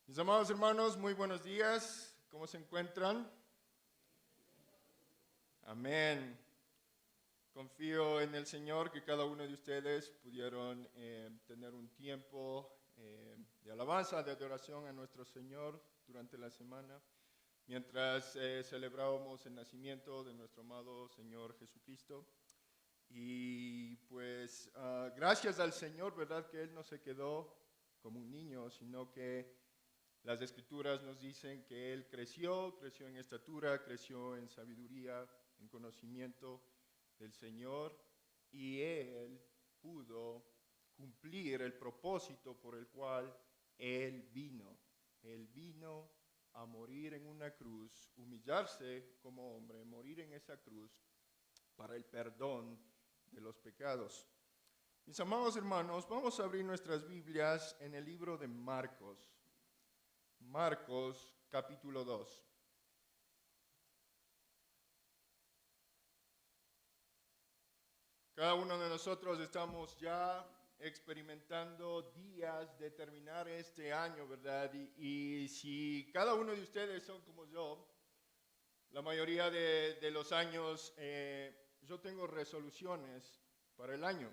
Mis amados hermanos, muy buenos días. ¿Cómo se encuentran? Amén. Confío en el Señor que cada uno de ustedes pudieron tener un tiempo de alabanza, de adoración a nuestro Señor durante la semana, mientras celebrábamos el nacimiento de nuestro amado Señor Jesucristo. Y pues gracias al Señor, ¿verdad? Que Él no se quedó como un niño, sino que las Escrituras nos dicen que Él creció en estatura, creció en sabiduría, en conocimiento del Señor, y Él pudo cumplir el propósito por el cual Él vino. Él vino a morir en una cruz, humillarse como hombre, morir en esa cruz para el perdón de los pecados. Mis amados hermanos, vamos a abrir nuestras Biblias en el libro de Marcos. Marcos capítulo 2. Cada uno de nosotros estamos ya experimentando días de terminar este año, ¿verdad? Y si cada uno de ustedes son como yo, la mayoría de los años yo tengo resoluciones para el año.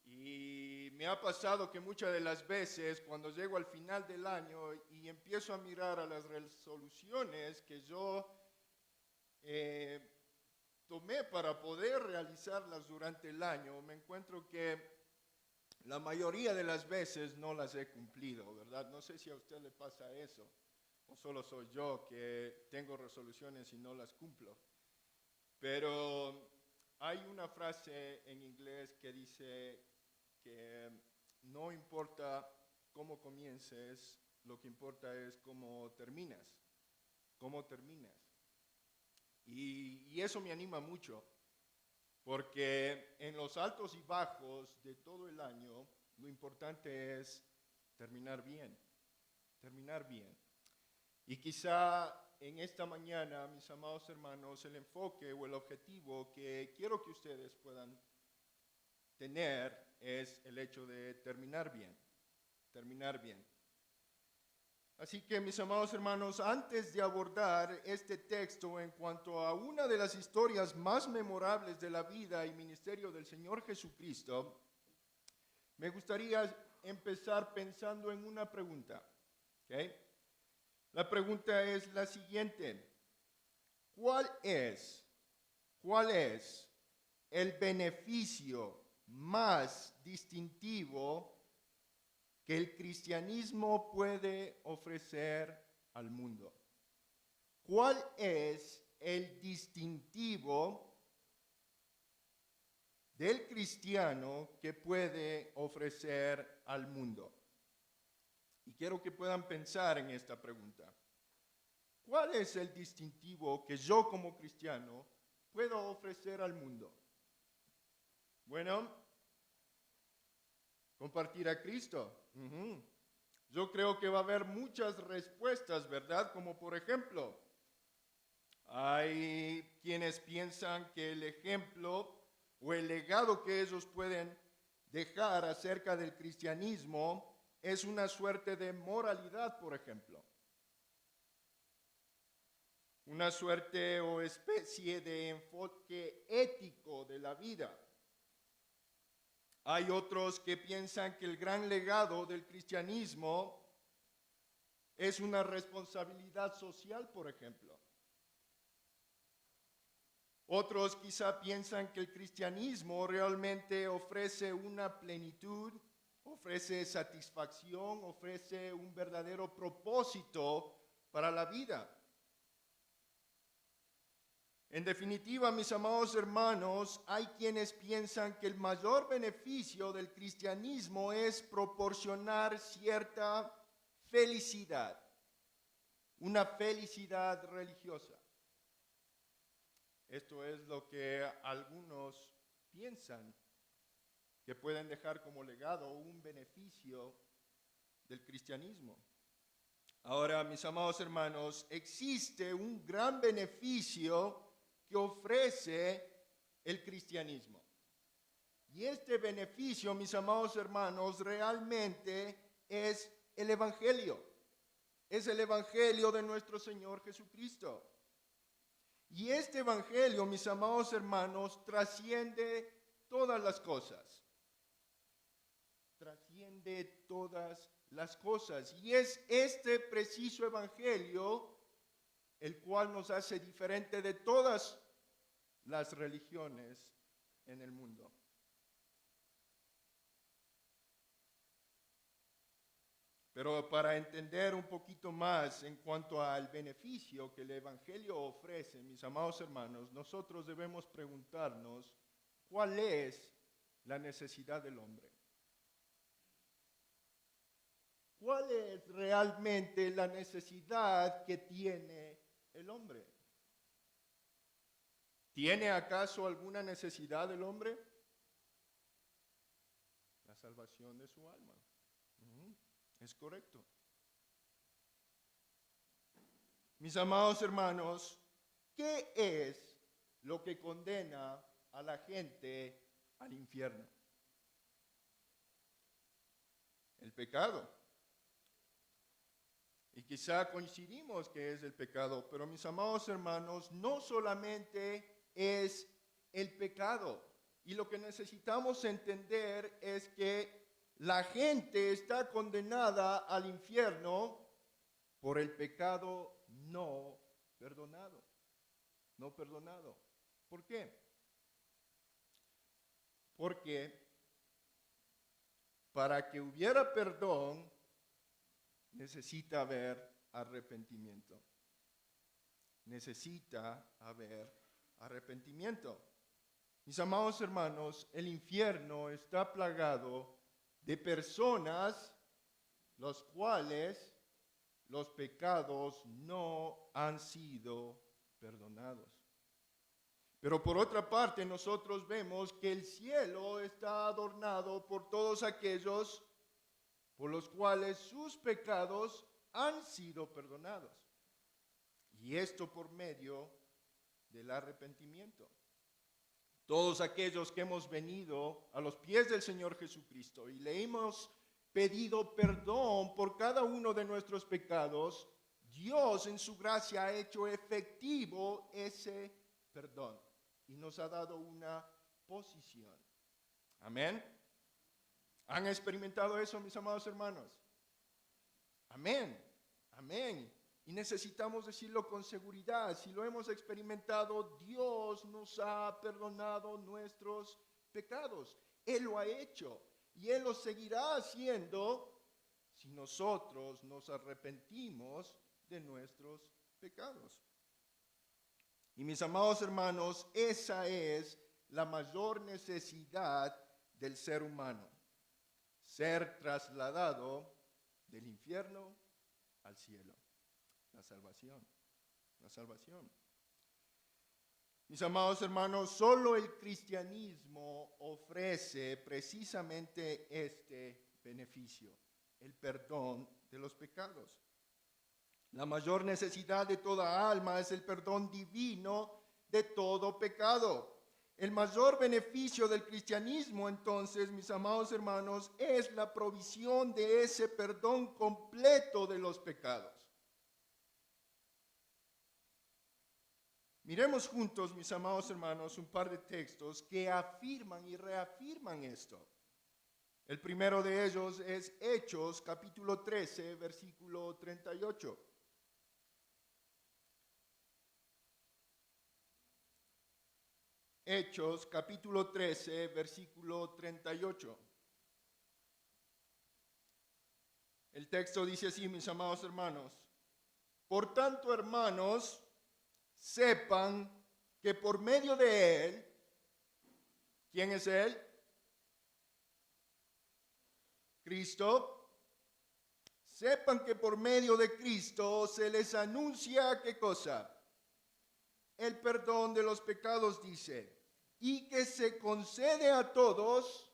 Y me ha pasado que muchas de las veces cuando llego al final del año y empiezo a mirar a las resoluciones que yo tomé para poder realizarlas durante el año, me encuentro que la mayoría de las veces no las he cumplido, ¿verdad? No sé si a usted le pasa eso, o solo soy yo que tengo resoluciones y no las cumplo. Pero hay una frase en inglés que dice que no importa cómo comiences, lo que importa es cómo terminas, cómo terminas. Y eso me anima mucho, porque en los altos y bajos de todo el año, lo importante es terminar bien, terminar bien. Y quizá en esta mañana, mis amados hermanos, el enfoque o el objetivo que quiero que ustedes puedan tener es el hecho de terminar bien, terminar bien. Así que, mis amados hermanos, antes de abordar este texto en cuanto a una de las historias más memorables de la vida y ministerio del Señor Jesucristo, me gustaría empezar pensando en una pregunta, ¿ok? La pregunta es la siguiente: ¿cuál es el beneficio más distintivo que el cristianismo puede ofrecer al mundo? ¿Cuál es el distintivo del cristiano que puede ofrecer al mundo? Y quiero que puedan pensar en esta pregunta. ¿Cuál es el distintivo que yo como cristiano puedo ofrecer al mundo? Bueno, compartir a Cristo. Yo creo que va a haber muchas respuestas, ¿verdad? Como por ejemplo, hay quienes piensan que el ejemplo o el legado que ellos pueden dejar acerca del cristianismo es una suerte de moralidad, por ejemplo. Una suerte o especie de enfoque ético de la vida. Hay otros que piensan que el gran legado del cristianismo es una responsabilidad social, por ejemplo. Otros quizá piensan que el cristianismo realmente ofrece una plenitud, ofrece satisfacción, ofrece un verdadero propósito para la vida. En definitiva, mis amados hermanos, hay quienes piensan que el mayor beneficio del cristianismo es proporcionar cierta felicidad, una felicidad religiosa. Esto es lo que algunos piensan que pueden dejar como legado un beneficio del cristianismo. Ahora, mis amados hermanos, existe un gran beneficio que ofrece el cristianismo. Y este beneficio, mis amados hermanos, realmente es el Evangelio. es el evangelio de nuestro Señor Jesucristo. Y este evangelio, mis amados hermanos, trasciende todas las cosas. Trasciende todas las cosas. Y es este preciso evangelio el cual nos hace diferente de todas las religiones en el mundo. Pero para entender un poquito más en cuanto al beneficio que el evangelio ofrece, mis amados hermanos, nosotros debemos preguntarnos cuál es la necesidad del hombre. ¿Cuál es realmente la necesidad que tiene el hombre? ¿Tiene acaso alguna necesidad el hombre? La salvación de su alma. Es correcto. Mis amados hermanos, ¿qué es lo que condena a la gente al infierno? El pecado. Y quizá coincidimos que es el pecado, pero mis amados hermanos, no solamente es el pecado. Y lo que necesitamos entender es que la gente está condenada al infierno por el pecado no perdonado. No perdonado. ¿Por qué? Porque para que hubiera perdón, necesita haber arrepentimiento. Necesita haber arrepentimiento. Mis amados hermanos, el infierno está plagado de personas los cuales los pecados no han sido perdonados. Pero por otra parte, nosotros vemos que el cielo está adornado por todos aquellos por los cuales sus pecados han sido perdonados. Y esto por medio del arrepentimiento. Todos aquellos que hemos venido a los pies del Señor Jesucristo y le hemos pedido perdón por cada uno de nuestros pecados, Dios en su gracia ha hecho efectivo ese perdón y nos ha dado una posición. Amén. ¿Han experimentado eso, mis amados hermanos? Amén, amén. Y necesitamos decirlo con seguridad. Si lo hemos experimentado, Dios nos ha perdonado nuestros pecados. Él lo ha hecho y Él lo seguirá haciendo si nosotros nos arrepentimos de nuestros pecados. Y mis amados hermanos, esa es la mayor necesidad del ser humano. Ser trasladado del infierno al cielo. La salvación. La salvación. Mis amados hermanos, solo el cristianismo ofrece precisamente este beneficio, el perdón de los pecados. La mayor necesidad de toda alma es el perdón divino de todo pecado. El mayor beneficio del cristianismo, entonces, mis amados hermanos, es la provisión de ese perdón completo de los pecados. Miremos juntos, mis amados hermanos, un par de textos que afirman y reafirman esto. El primero de ellos es Hechos, capítulo 13, versículo 38. Hechos, capítulo 13, versículo 38. El texto dice así, mis amados hermanos. Por tanto, hermanos, sepan que por medio de Él, ¿quién es Él? Cristo. Sepan que por medio de Cristo se les anuncia, ¿qué cosa? El perdón de los pecados, dice, y que se concede a todos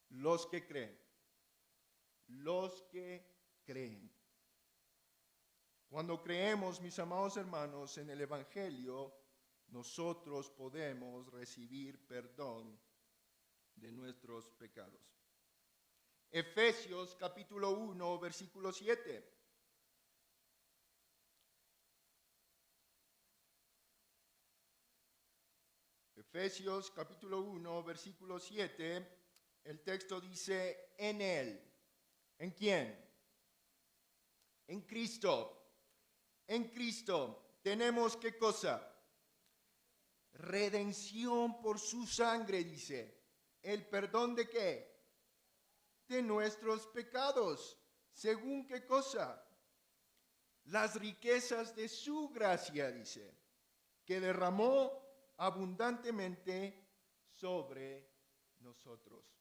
los que creen. Los que creen. Cuando creemos, mis amados hermanos, en el Evangelio, nosotros podemos recibir perdón de nuestros pecados. Efesios capítulo 1, versículo 7. Efesios capítulo 1, versículo 7, el texto dice, en Él. ¿En quién? En Cristo. En Cristo tenemos, ¿qué cosa? Redención por su sangre, dice. ¿El perdón de qué? De nuestros pecados. ¿Según qué cosa? Las riquezas de su gracia, dice, que derramó abundantemente sobre nosotros.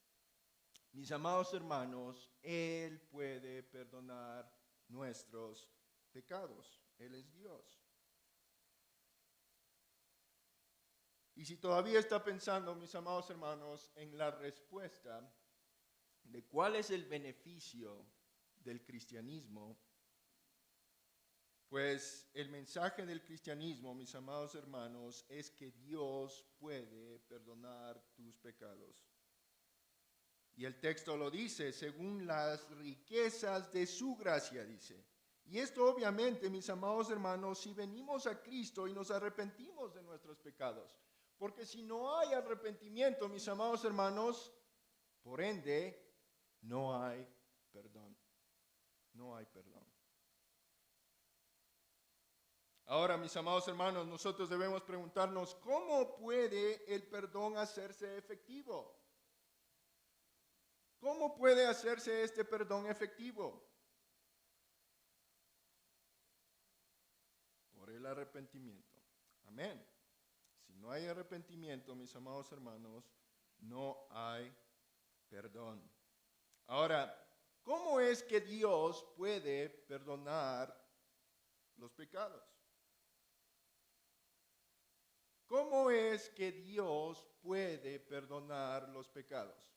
Mis amados hermanos, Él puede perdonar nuestros pecados. Él es Dios. Y si todavía está pensando, mis amados hermanos, en la respuesta de cuál es el beneficio del cristianismo, pues el mensaje del cristianismo, mis amados hermanos, es que Dios puede perdonar tus pecados. Y el texto lo dice, según las riquezas de su gracia, dice. Y esto obviamente, mis amados hermanos, si venimos a Cristo y nos arrepentimos de nuestros pecados. Porque si no hay arrepentimiento, mis amados hermanos, por ende, no hay perdón. No hay perdón. Ahora, mis amados hermanos, nosotros debemos preguntarnos, ¿cómo puede el perdón hacerse efectivo? ¿Cómo puede hacerse este perdón efectivo? Por el arrepentimiento. Amén. Si no hay arrepentimiento, mis amados hermanos, no hay perdón. Ahora, ¿cómo es que Dios puede perdonar los pecados? ¿Cómo es que Dios puede perdonar los pecados?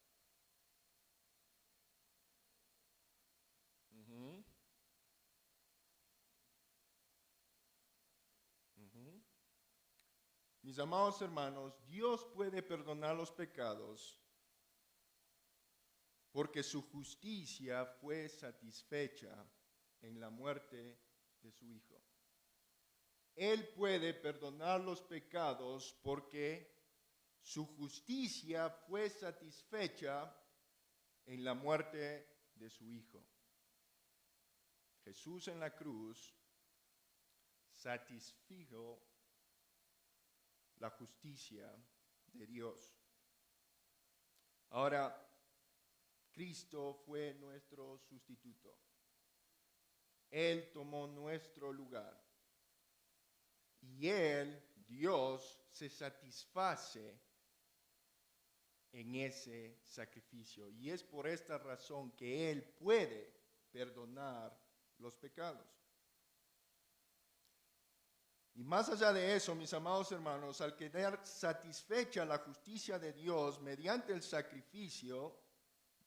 Mis amados hermanos, Dios puede perdonar los pecados porque su justicia fue satisfecha en la muerte de su Hijo. Él puede perdonar los pecados porque su justicia fue satisfecha en la muerte de su Hijo. Jesús en la cruz satisfizo la justicia de Dios. Ahora, Cristo fue nuestro sustituto. Él tomó nuestro lugar. Y Él, Dios, se satisface en ese sacrificio. Y es por esta razón que Él puede perdonar los pecados. Y más allá de eso, mis amados hermanos, al quedar satisfecha la justicia de Dios mediante el sacrificio,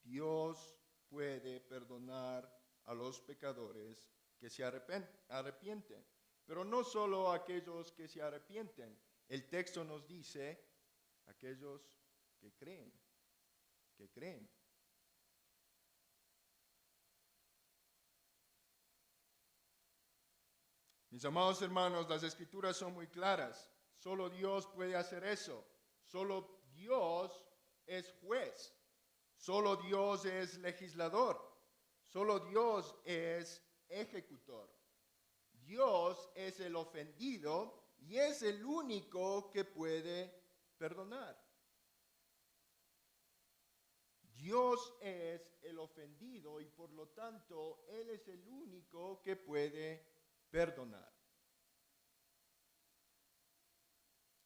Dios puede perdonar a los pecadores que se arrepienten. Pero no solo aquellos que se arrepienten. El texto nos dice aquellos que creen, que creen. Mis amados hermanos, las escrituras son muy claras. Solo Dios puede hacer eso. Solo Dios es juez. Solo Dios es legislador. Solo Dios es ejecutor. Dios es el ofendido y es el único que puede perdonar. Dios es el ofendido y por lo tanto Él es el único que puede perdonar.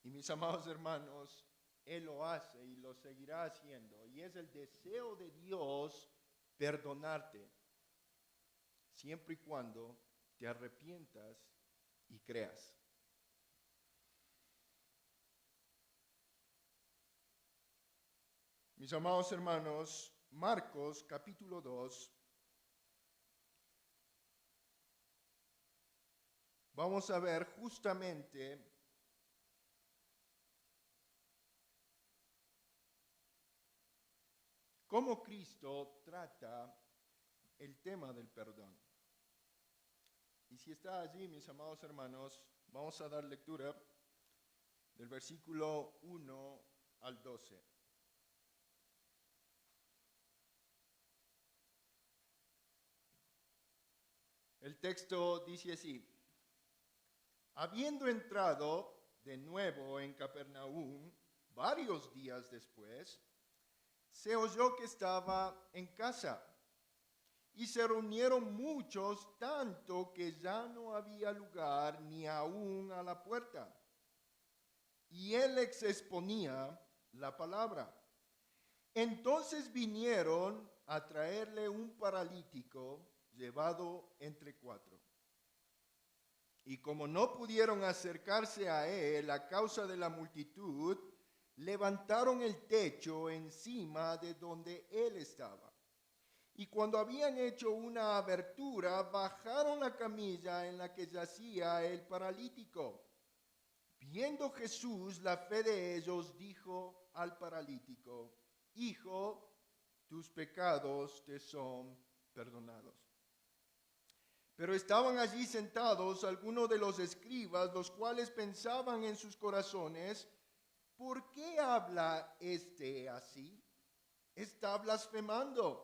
Y mis amados hermanos, Él lo hace y lo seguirá haciendo. Y es el deseo de Dios perdonarte, siempre y cuando te arrepientas y creas. Mis amados hermanos, Marcos capítulo 2, vamos a ver justamente cómo Cristo trata el tema del perdón. Y si está allí, mis amados hermanos, vamos a dar lectura del versículo 1 al 12. El texto dice así: habiendo entrado de nuevo en Capernaum, varios días después, se oyó que estaba en casa, y se reunieron muchos, tanto que ya no había lugar ni aún a la puerta. Y él les exponía la palabra. Entonces vinieron a traerle un paralítico llevado entre 4. Y como no pudieron acercarse a él a causa de la multitud, levantaron el techo encima de donde él estaba. Y cuando habían hecho una abertura, bajaron la camilla en la que yacía el paralítico. Viendo Jesús la fe de ellos, dijo al paralítico: hijo, tus pecados te son perdonados. Pero estaban allí sentados algunos de los escribas, los cuales pensaban en sus corazones: ¿por qué habla este así? Está blasfemando.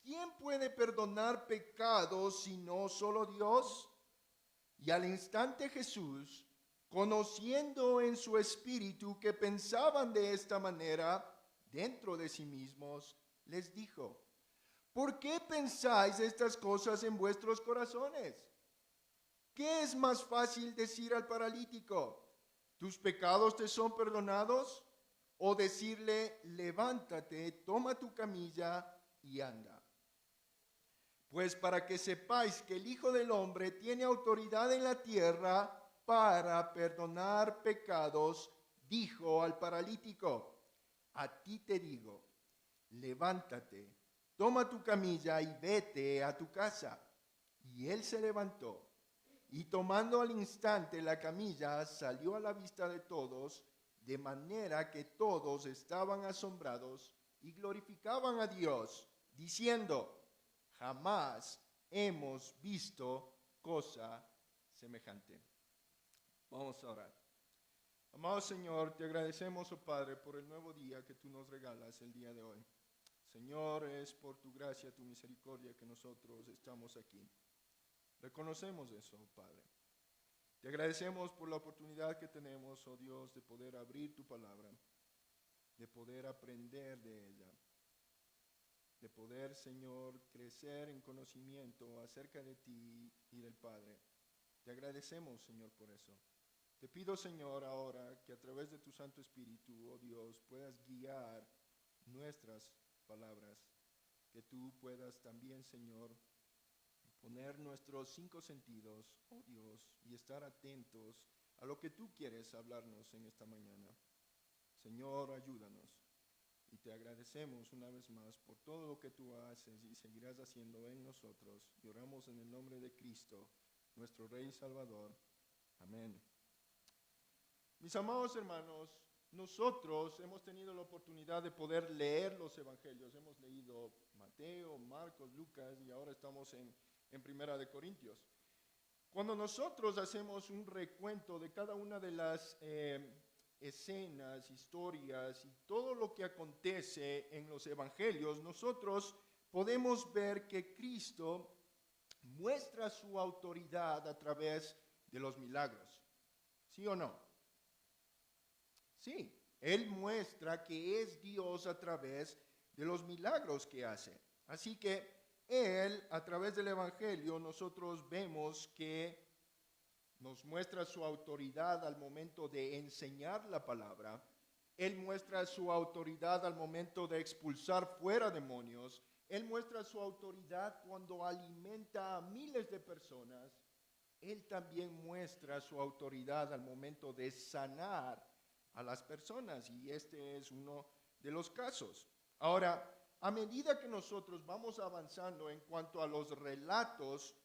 ¿Quién puede perdonar pecados sino solo Dios? Y al instante Jesús, conociendo en su espíritu que pensaban de esta manera dentro de sí mismos, les dijo: ¿por qué pensáis estas cosas en vuestros corazones? ¿Qué es más fácil decir al paralítico: tus pecados te son perdonados? O decirle: levántate, toma tu camilla y anda. Pues para que sepáis que el Hijo del Hombre tiene autoridad en la tierra para perdonar pecados, dijo al paralítico: a ti te digo, levántate, toma tu camilla y vete a tu casa. Y él se levantó, y tomando al instante la camilla, salió a la vista de todos, de manera que todos estaban asombrados y glorificaban a Dios, diciendo: jamás hemos visto cosa semejante. Vamos a orar. Amado Señor, te agradecemos, oh Padre, por el nuevo día que tú nos regalas el día de hoy. Señor, es por tu gracia, tu misericordia que nosotros estamos aquí. Reconocemos eso, oh Padre. Te agradecemos por la oportunidad que tenemos, oh Dios, de poder abrir tu palabra, de poder aprender de ella, de poder, Señor, crecer en conocimiento acerca de ti y del Padre. Te agradecemos, Señor, por eso. Te pido, Señor, ahora que a través de tu Santo Espíritu, oh Dios, puedas guiar nuestras palabras, que tú puedas también, Señor, poner nuestros 5 sentidos, oh Dios, y estar atentos a lo que tú quieres hablarnos en esta mañana. Señor, ayúdanos. Y te agradecemos una vez más por todo lo que tú haces y seguirás haciendo en nosotros. Y oramos en el nombre de Cristo, nuestro Rey y Salvador. Amén. Mis amados hermanos, nosotros hemos tenido la oportunidad de poder leer los evangelios. Hemos leído Mateo, Marcos, Lucas y ahora estamos en Primera de Corintios. Cuando nosotros hacemos un recuento de cada una de las escenas, historias y todo lo que acontece en los evangelios, nosotros podemos ver que Cristo muestra su autoridad a través de los milagros. ¿Sí o no? Sí, Él muestra que es Dios a través de los milagros que hace. Así que Él, a través del evangelio, nosotros vemos que nos muestra su autoridad al momento de enseñar la palabra. Él muestra su autoridad al momento de expulsar fuera demonios. Él muestra su autoridad cuando alimenta a miles de personas. Él también muestra su autoridad al momento de sanar a las personas, y este es uno de los casos. Ahora, a medida que nosotros vamos avanzando en cuanto a los relatos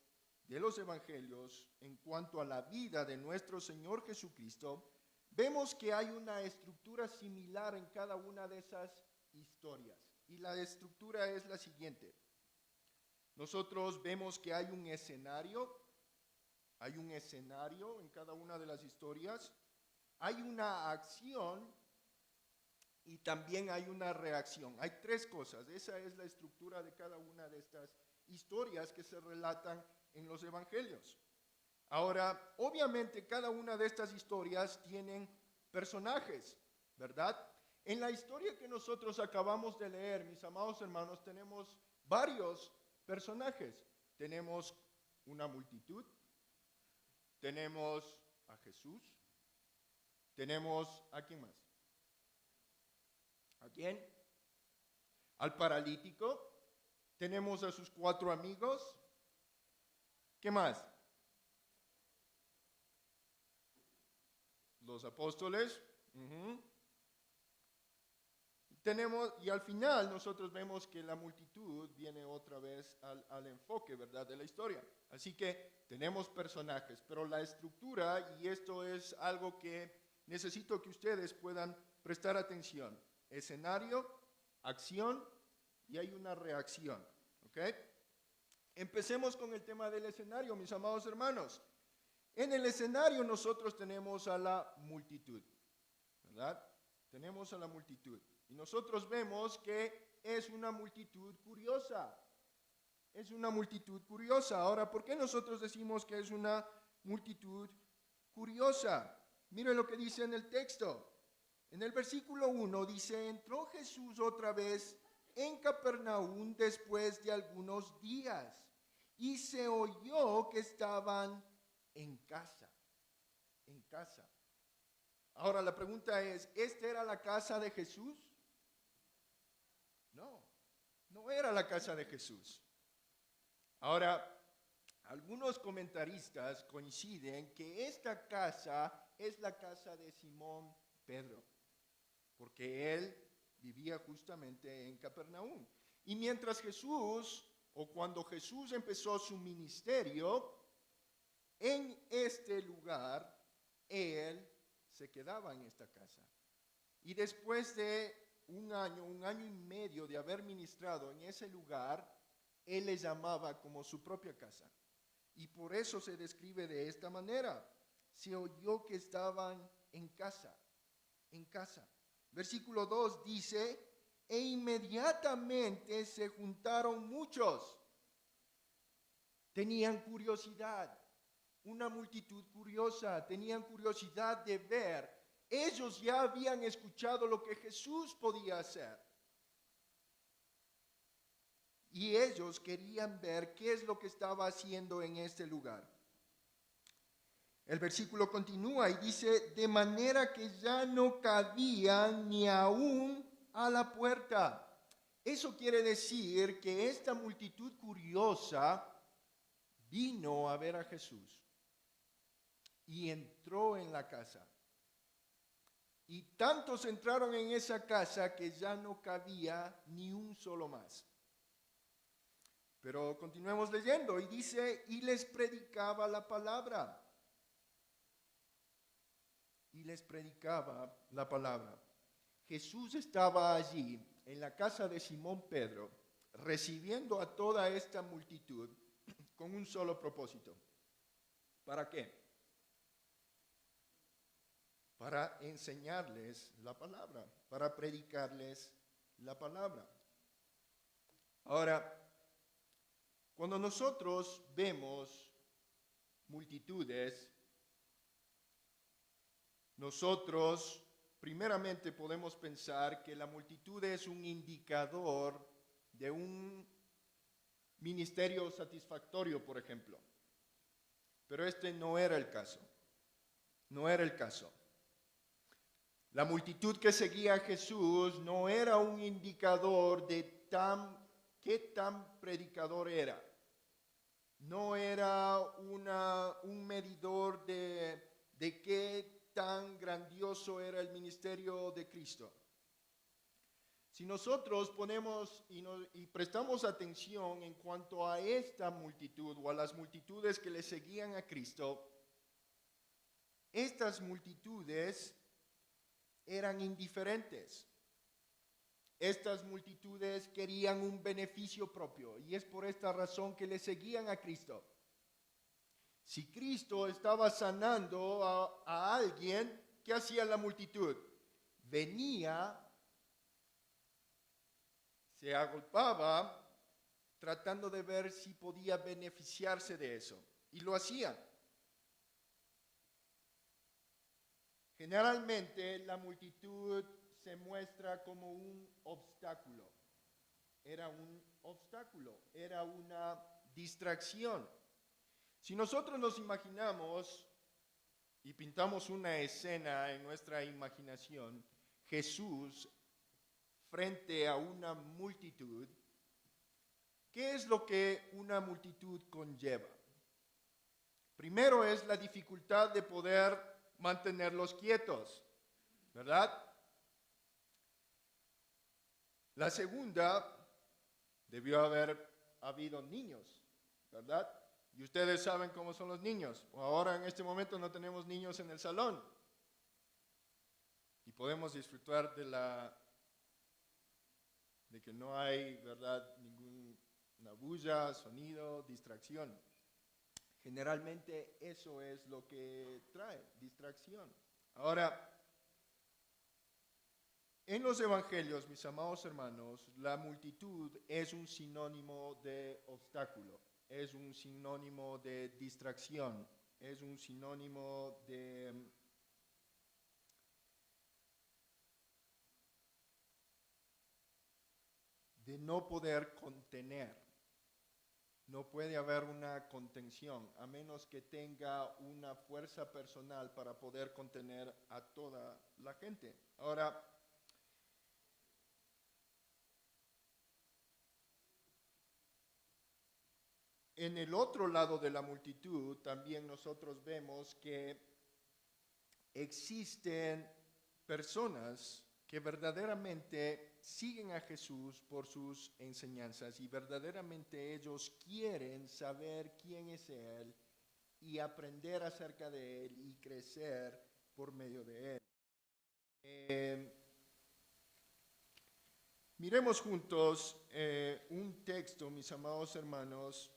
de los evangelios, en cuanto a la vida de nuestro Señor Jesucristo, vemos que hay una estructura similar en cada una de esas historias. y la estructura es la siguiente. Nosotros vemos que hay un escenario en cada una de las historias, hay una acción y también hay una reacción. Hay tres cosas, esa es la estructura de cada una de estas historias que se relatan en los evangelios. Ahora, obviamente cada una de estas historias tienen personajes, ¿verdad? En la historia que nosotros acabamos de leer, mis amados hermanos, tenemos varios personajes. Tenemos una multitud, tenemos a Jesús, tenemos ¿a quién más? ¿A quién? Al paralítico, tenemos a sus 4 amigos. ¿Qué más? Los apóstoles. Tenemos, y al final nosotros vemos que la multitud viene otra vez al enfoque, ¿verdad?, de la historia. Así que tenemos personajes, pero la estructura, y esto es algo que necesito que ustedes puedan prestar atención. Escenario, acción y hay una reacción, ¿ok? Empecemos con el tema del escenario, mis amados hermanos. En el escenario nosotros tenemos a la multitud, ¿verdad? Tenemos a la multitud. Y nosotros vemos que es una multitud curiosa. Es una multitud curiosa. Ahora, ¿por qué nosotros decimos que es una multitud curiosa? Mire lo que dice en el texto. En el versículo 1 dice, entró Jesús otra vez en Capernaum después de algunos días y se oyó que estaban en casa. En casa. Ahora la pregunta es, ¿esta era la casa de Jesús? No, no era la casa de Jesús. Ahora, algunos comentaristas coinciden que esta casa es la casa de Simón Pedro, porque él vivía justamente en Capernaum. Y mientras Jesús, o cuando Jesús empezó su ministerio, en este lugar, él se quedaba en esta casa. Y después de un año y medio de haber ministrado en ese lugar, él le llamaba como su propia casa. Y por eso se describe de esta manera. Se oyó que estaban en casa, en casa. Versículo 2 dice, e inmediatamente se juntaron muchos. Tenían curiosidad, una multitud curiosa, tenían curiosidad de ver. Ellos ya habían escuchado lo que Jesús podía hacer. Y ellos querían ver qué es lo que estaba haciendo en este lugar. El versículo continúa y dice, de manera que ya no cabían ni aún a la puerta. Eso quiere decir que esta multitud curiosa vino a ver a Jesús y entró en la casa. Y tantos entraron en esa casa que ya no cabía ni un solo más. Pero continuemos leyendo y dice, y les predicaba la palabra. Y les predicaba la palabra. Jesús estaba allí en la casa de Simón Pedro, recibiendo a toda esta multitud con un solo propósito. ¿Para qué? Para enseñarles la palabra, para predicarles la palabra. Ahora, cuando nosotros vemos multitudes, nosotros primeramente podemos pensar que la multitud es un indicador de un ministerio satisfactorio, por ejemplo. Pero este no era el caso. No era el caso. La multitud que seguía a Jesús no era un indicador de qué tan predicador era. No era un medidor de qué tan grandioso era el ministerio de Cristo. Si nosotros ponemos y prestamos atención en cuanto a esta multitud o a las multitudes que le seguían a Cristo, estas multitudes eran indiferentes. Estas multitudes querían un beneficio propio y es por esta razón que le seguían a Cristo. Si Cristo estaba sanando a alguien, ¿qué hacía la multitud? Venía, se agolpaba, tratando de ver si podía beneficiarse de eso. Y lo hacía. Generalmente la multitud se muestra como un obstáculo. Era un obstáculo, era una distracción. Si nosotros nos imaginamos y pintamos una escena en nuestra imaginación, Jesús frente a una multitud, ¿qué es lo que una multitud conlleva? Primero es la dificultad de poder mantenerlos quietos, ¿verdad? La segunda, debió haber habido niños, ¿verdad? Y ustedes saben cómo son los niños. Ahora en este momento no tenemos niños en el salón. Y podemos disfrutar de que no hay, ¿verdad?, ninguna bulla, sonido, distracción. Generalmente eso es lo que trae, distracción. Ahora, en los evangelios, mis amados hermanos, la multitud es un sinónimo de obstáculo, es un sinónimo de distracción, es un sinónimo de no poder contener. No puede haber una contención, a menos que tenga una fuerza personal para poder contener a toda la gente. Ahora, en el otro lado de la multitud también nosotros vemos que existen personas que verdaderamente siguen a Jesús por sus enseñanzas y verdaderamente ellos quieren saber quién es Él y aprender acerca de Él y crecer por medio de Él. Miremos juntos un texto, mis amados hermanos,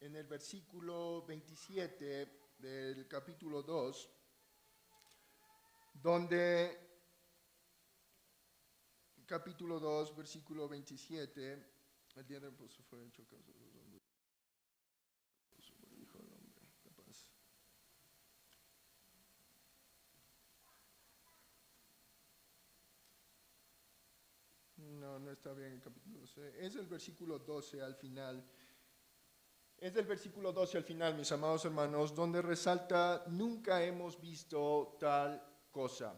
en el versículo 27 del capítulo 2, donde, capítulo 2, versículo 27, el día del pozo fue hecho causa de los hombres. Hijo del hombre, capaz. No está bien el capítulo 12. Es el versículo 12 al final. Es del versículo 12 al final, mis amados hermanos, donde resalta, nunca hemos visto tal cosa.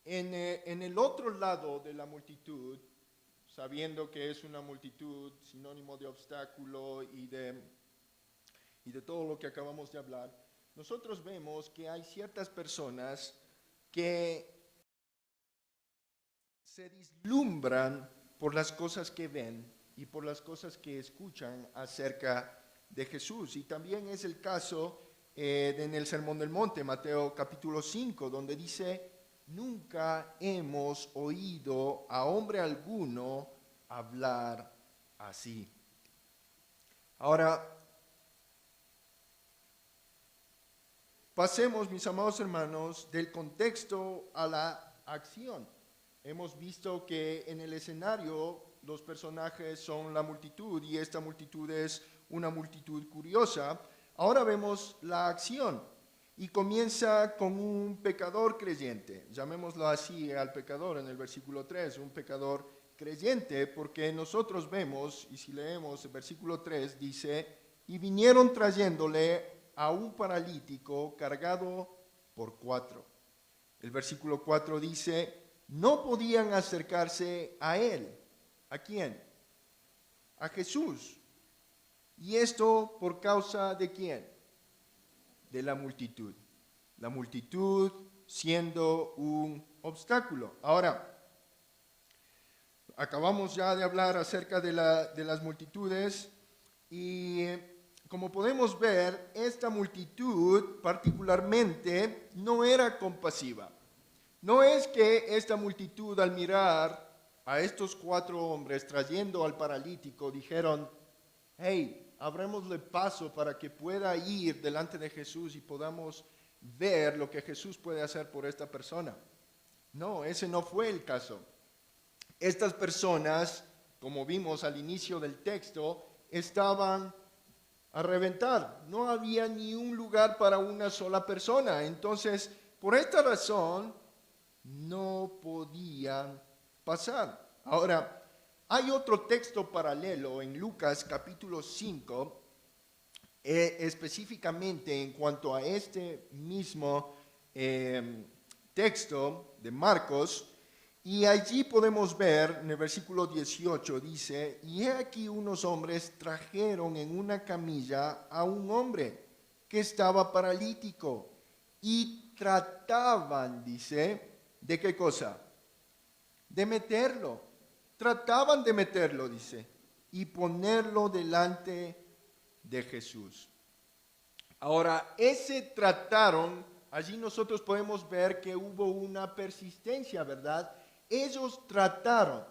En el otro lado de la multitud, sabiendo que es una multitud sinónimo de obstáculo y de todo lo que acabamos de hablar, nosotros vemos que hay ciertas personas que se deslumbran por las cosas que ven y por las cosas que escuchan acerca de Jesús. Y también es el caso en el Sermón del Monte, Mateo capítulo 5, donde dice, nunca hemos oído a hombre alguno hablar así. Ahora, pasemos, mis amados hermanos, del contexto a la acción. Hemos visto que en el escenario los personajes son la multitud y esta multitud es una multitud curiosa. Ahora vemos la acción y comienza con un pecador creyente. Llamémoslo así al pecador en el versículo 3, un pecador creyente, porque nosotros vemos, y si leemos el versículo 3, dice, y vinieron trayéndole a un paralítico cargado por 4. El versículo 4 dice, no podían acercarse a él. ¿A quién? A Jesús. ¿Y esto por causa de quién? De la multitud. La multitud siendo un obstáculo. Ahora, acabamos ya de hablar acerca de las multitudes y como podemos ver, esta multitud particularmente no era compasiva. No es que esta multitud al mirar a estos 4 hombres trayendo al paralítico dijeron, hey, abrémosle paso para que pueda ir delante de Jesús y podamos ver lo que Jesús puede hacer por esta persona. No, ese no fue el caso. Estas personas, como vimos al inicio del texto, estaban a reventar. No había ni un lugar para una sola persona. Entonces, por esta razón, no podían pasar. Ahora, hay otro texto paralelo en Lucas capítulo 5, específicamente en cuanto a este mismo texto de Marcos, y allí podemos ver en el versículo 18, dice, y he aquí unos hombres trajeron en una camilla a un hombre que estaba paralítico y trataban, dice, ¿de qué cosa? De meterlo. Trataban de meterlo, dice, y ponerlo delante de Jesús. Ahora, ese trataron, allí nosotros podemos ver que hubo una persistencia, ¿verdad? Ellos trataron,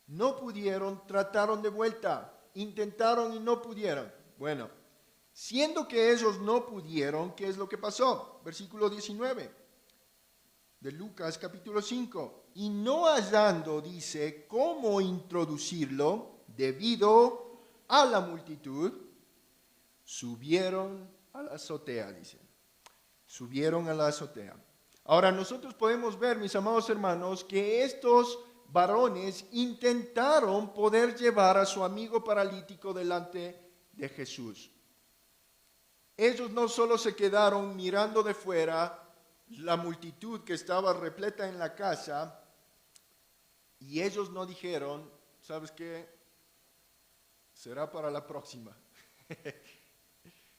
no pudieron, trataron de vuelta, intentaron y no pudieron. Bueno, siendo que ellos no pudieron, ¿qué es lo que pasó? Versículo 19 de Lucas capítulo 5. Y no hallando, dice, cómo introducirlo debido a la multitud, subieron a la azotea, dice. Subieron a la azotea. Ahora nosotros podemos ver, mis amados hermanos, que estos varones intentaron poder llevar a su amigo paralítico delante de Jesús. Ellos no solo se quedaron mirando de fuera la multitud que estaba repleta en la casa, y ellos no dijeron, ¿sabes qué? Será para la próxima.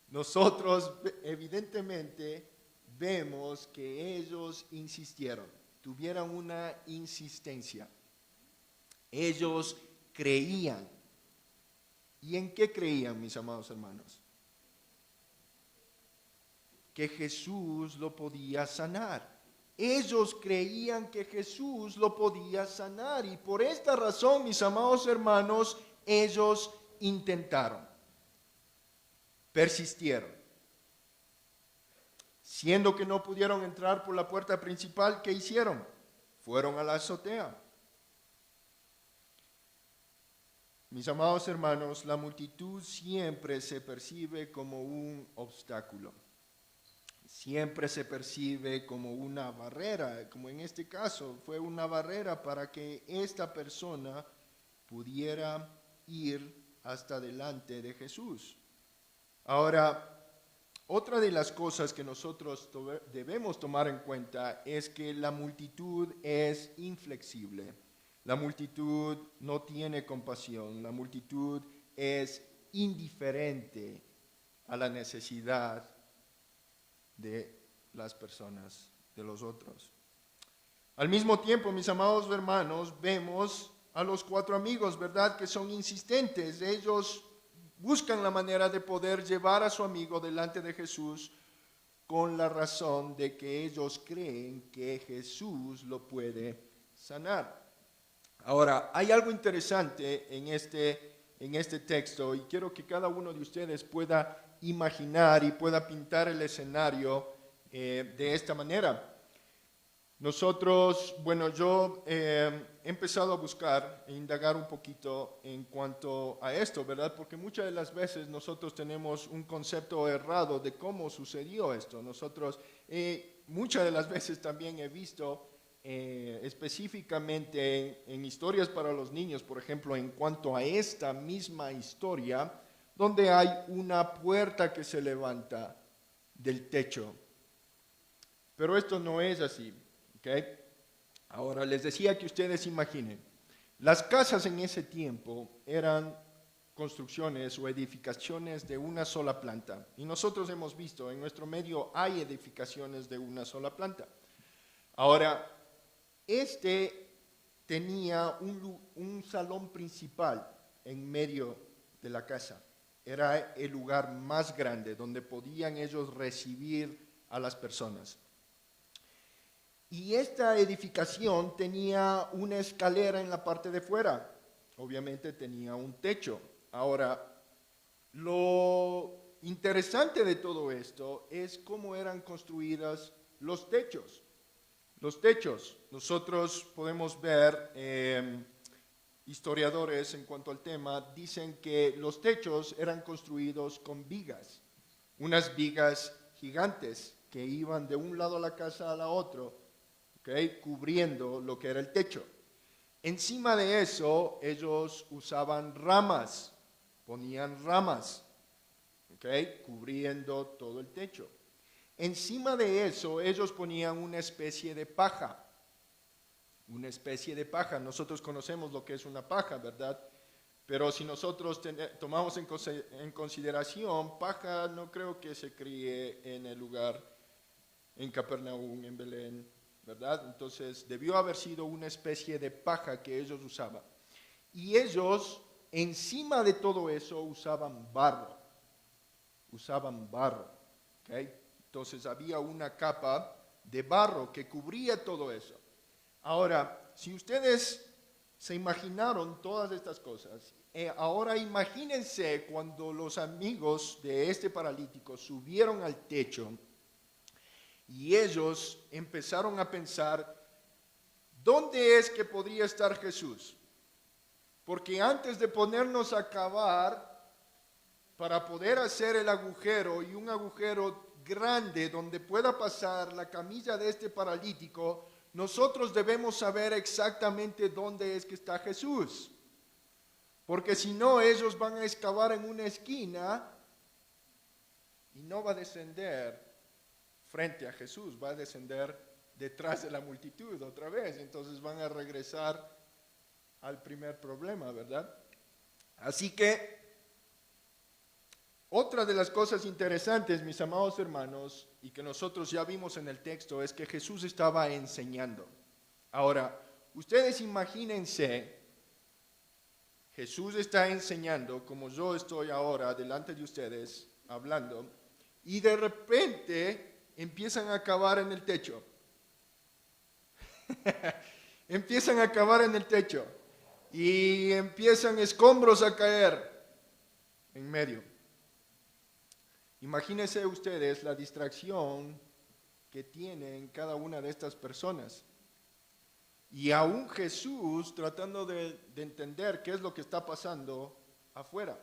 Nosotros evidentemente vemos que ellos insistieron, tuvieron una insistencia. Ellos creían. ¿Y en qué creían, mis amados hermanos? Que Jesús lo podía sanar. Ellos creían que Jesús lo podía sanar y por esta razón, mis amados hermanos, ellos intentaron, persistieron. Siendo que no pudieron entrar por la puerta principal, ¿qué hicieron? Fueron a la azotea. Mis amados hermanos, la multitud siempre se percibe como un obstáculo. Siempre se percibe como una barrera, como en este caso fue una barrera para que esta persona pudiera ir hasta delante de Jesús. Ahora, otra de las cosas que nosotros debemos tomar en cuenta es que la multitud es inflexible. La multitud no tiene compasión, la multitud es indiferente a la necesidad de las personas, de los otros. Al mismo tiempo, mis amados hermanos, vemos a los 4 amigos, ¿verdad?, que son insistentes. Ellos buscan la manera de poder llevar a su amigo delante de Jesús con la razón de que ellos creen que Jesús lo puede sanar. Ahora, hay algo interesante en este texto y quiero que cada uno de ustedes pueda imaginar y pueda pintar el escenario de esta manera. Nosotros, bueno, yo he empezado a buscar e indagar un poquito en cuanto a esto, ¿verdad? Porque muchas de las veces nosotros tenemos un concepto errado de cómo sucedió esto. Nosotros, muchas de las veces también he visto específicamente en historias para los niños, por ejemplo, en cuanto a esta misma historia, donde hay una puerta que se levanta del techo. Pero esto no es así, ¿ok? Ahora, les decía que ustedes imaginen, las casas en ese tiempo eran construcciones o edificaciones de una sola planta. Y nosotros hemos visto, en nuestro medio hay edificaciones de una sola planta. Ahora, este tenía un salón principal en medio de la casa. Era el lugar más grande donde podían ellos recibir a las personas. Y esta edificación tenía una escalera en la parte de fuera. Obviamente tenía un techo. Ahora, lo interesante de todo esto es cómo eran construidas los techos. Los techos, nosotros podemos ver, historiadores en cuanto al tema, dicen que los techos eran construidos con vigas, unas vigas gigantes que iban de un lado de la casa a la otra, ¿okay?, cubriendo lo que era el techo. Encima de eso, ellos usaban ramas, ponían ramas, ¿okay?, cubriendo todo el techo. Encima de eso, ellos ponían una especie de paja. Una especie de paja. Nosotros conocemos lo que es una paja, ¿verdad? Pero si nosotros tomamos en consideración, paja no creo que se críe en el lugar, en Capernaum, en Belén, ¿verdad? Entonces, debió haber sido una especie de paja que ellos usaban. Y ellos, encima de todo eso, usaban barro. Usaban barro, ¿ok? Entonces había una capa de barro que cubría todo eso. Ahora, si ustedes se imaginaron todas estas cosas, ahora imagínense cuando los amigos de este paralítico subieron al techo y ellos empezaron a pensar, ¿dónde es que podría estar Jesús? Porque antes de ponernos a cavar para poder hacer el agujero, y un agujero grande donde pueda pasar la camilla de este paralítico, nosotros debemos saber exactamente dónde es que está Jesús. Porque si no, ellos van a excavar en una esquina y no va a descender frente a Jesús, va a descender detrás de la multitud otra vez. Entonces van a regresar al primer problema, ¿verdad? Así que otra de las cosas interesantes, mis amados hermanos, y que nosotros ya vimos en el texto, es que Jesús estaba enseñando. Ahora, ustedes imagínense, Jesús está enseñando, como yo estoy ahora delante de ustedes hablando, y de repente empiezan a cavar en el techo. Empiezan a cavar en el techo y empiezan escombros a caer en medio. Imagínense ustedes la distracción que tienen cada una de estas personas. Y aún Jesús tratando de entender qué es lo que está pasando afuera.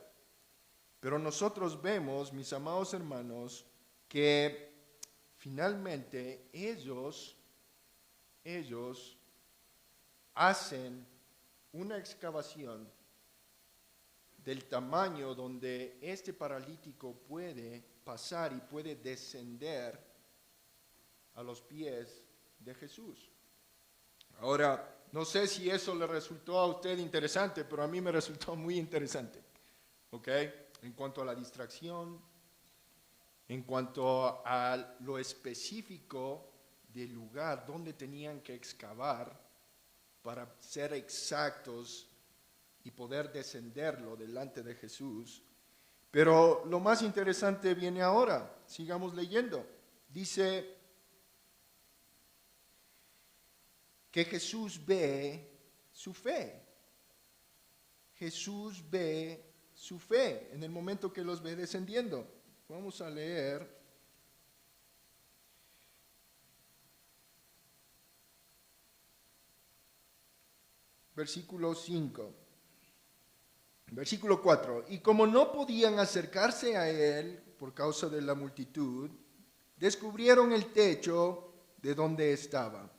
Pero nosotros vemos, mis amados hermanos, que finalmente ellos hacen una excavación del tamaño donde este paralítico puede pasar y puede descender a los pies de Jesús. Ahora, no sé si eso le resultó a usted interesante, pero a mí me resultó muy interesante, ¿ok? En cuanto a la distracción, en cuanto a lo específico del lugar donde tenían que excavar para ser exactos y poder descenderlo delante de Jesús. Pero lo más interesante viene ahora. Sigamos leyendo. Dice que Jesús ve su fe. Jesús ve su fe en el momento que los ve descendiendo. Vamos a leer versículo 5. Versículo 4, y como no podían acercarse a él por causa de la multitud, descubrieron el techo de donde estaba.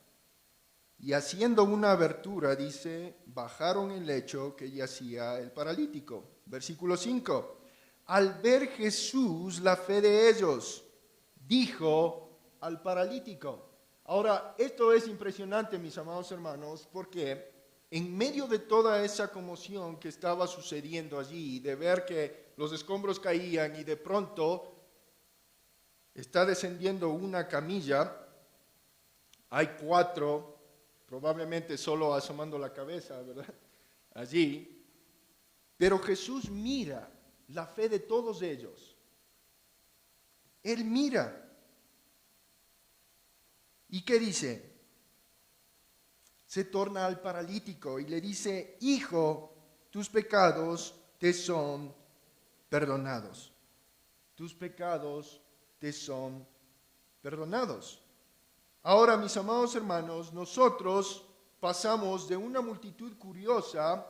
Y haciendo una abertura, dice, bajaron el lecho que yacía el paralítico. Versículo 5, al ver Jesús la fe de ellos, dijo al paralítico. Ahora, esto es impresionante, mis amados hermanos, porque en medio de toda esa conmoción que estaba sucediendo allí, de ver que los escombros caían y de pronto está descendiendo una camilla, hay 4, probablemente solo asomando la cabeza, ¿verdad? Allí, pero Jesús mira la fe de todos ellos. Él mira. ¿Y qué dice? se torna al paralítico y le dice: hijo, tus pecados te son perdonados. Tus pecados te son perdonados. Ahora, mis amados hermanos, nosotros pasamos de una multitud curiosa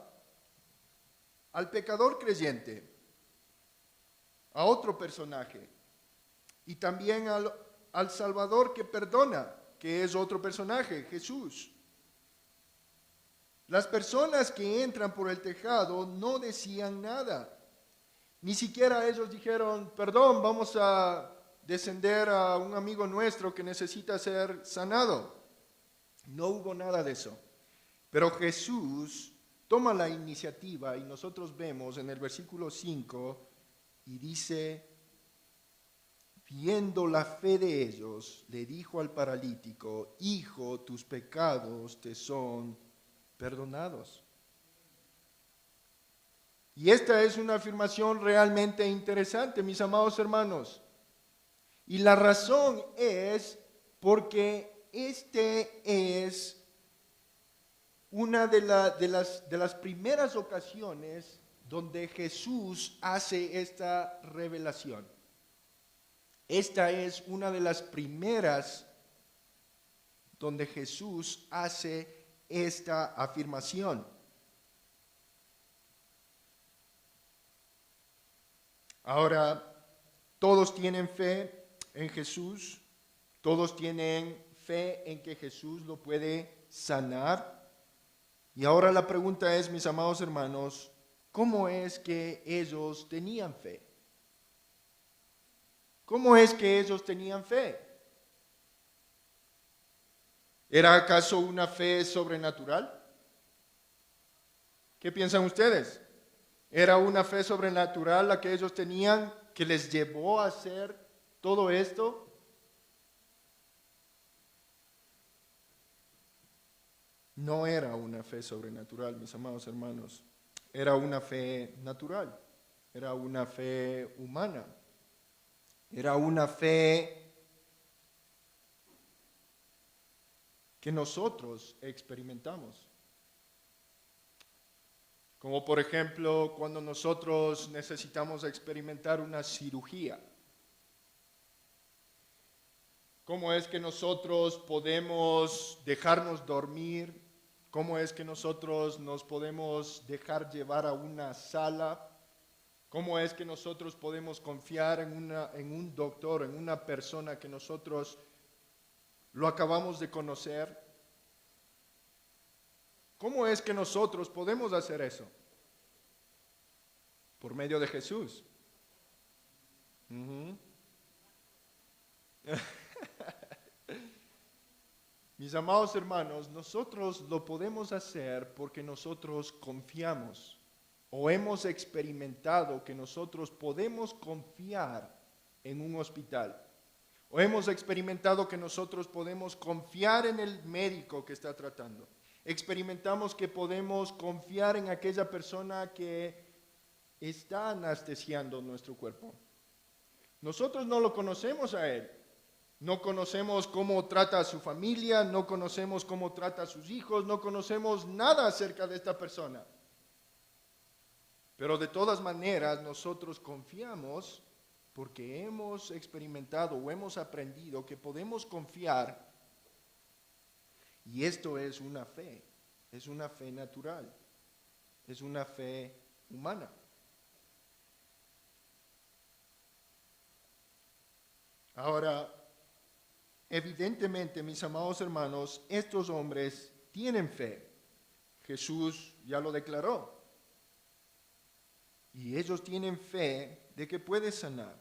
al pecador creyente, a otro personaje, y también al Salvador que perdona, que es otro personaje, Jesús. Las personas que entran por el tejado no decían nada. Ni siquiera ellos dijeron: perdón, vamos a descender a un amigo nuestro que necesita ser sanado. No hubo nada de eso. Pero Jesús toma la iniciativa y nosotros vemos en el versículo 5 y dice: viendo la fe de ellos, le dijo al paralítico: hijo, tus pecados te son perdonados. Y esta es una afirmación realmente interesante, mis amados hermanos. Y la razón es porque este es una de las primeras ocasiones donde Jesús hace esta revelación. Esta es una de las primeras donde Jesús hace esta afirmación. Ahora, todos tienen fe en Jesús, todos tienen fe en que Jesús lo puede sanar. Y ahora la pregunta es, mis amados hermanos, ¿cómo es que ellos tenían fe? ¿Cómo es que ellos tenían fe? ¿Era acaso una fe sobrenatural? ¿Qué piensan ustedes? ¿Era una fe sobrenatural la que ellos tenían que les llevó a hacer todo esto? No era una fe sobrenatural, mis amados hermanos. Era una fe natural. Era una fe humana. Era una fe que nosotros experimentamos. Como por ejemplo, cuando nosotros necesitamos experimentar una cirugía. ¿Cómo es que nosotros podemos dejarnos dormir? ¿Cómo es que nosotros nos podemos dejar llevar a una sala? ¿Cómo es que nosotros podemos confiar en un doctor, en una persona que nosotros lo acabamos de conocer? ¿Cómo es que nosotros podemos hacer eso? Por medio de Jesús. Mis amados hermanos, nosotros lo podemos hacer porque nosotros confiamos o hemos experimentado que nosotros podemos confiar en un hospital. O hemos experimentado que nosotros podemos confiar en el médico que está tratando. Experimentamos que podemos confiar en aquella persona que está anestesiando nuestro cuerpo. Nosotros no lo conocemos a él. No conocemos cómo trata a su familia, no conocemos cómo trata a sus hijos, no conocemos nada acerca de esta persona. Pero de todas maneras nosotros confiamos porque hemos experimentado o hemos aprendido que podemos confiar. Y esto es una fe natural, es una fe humana. Ahora, evidentemente, mis amados hermanos, estos hombres tienen fe. Jesús ya lo declaró. Y ellos tienen fe de que puede sanar.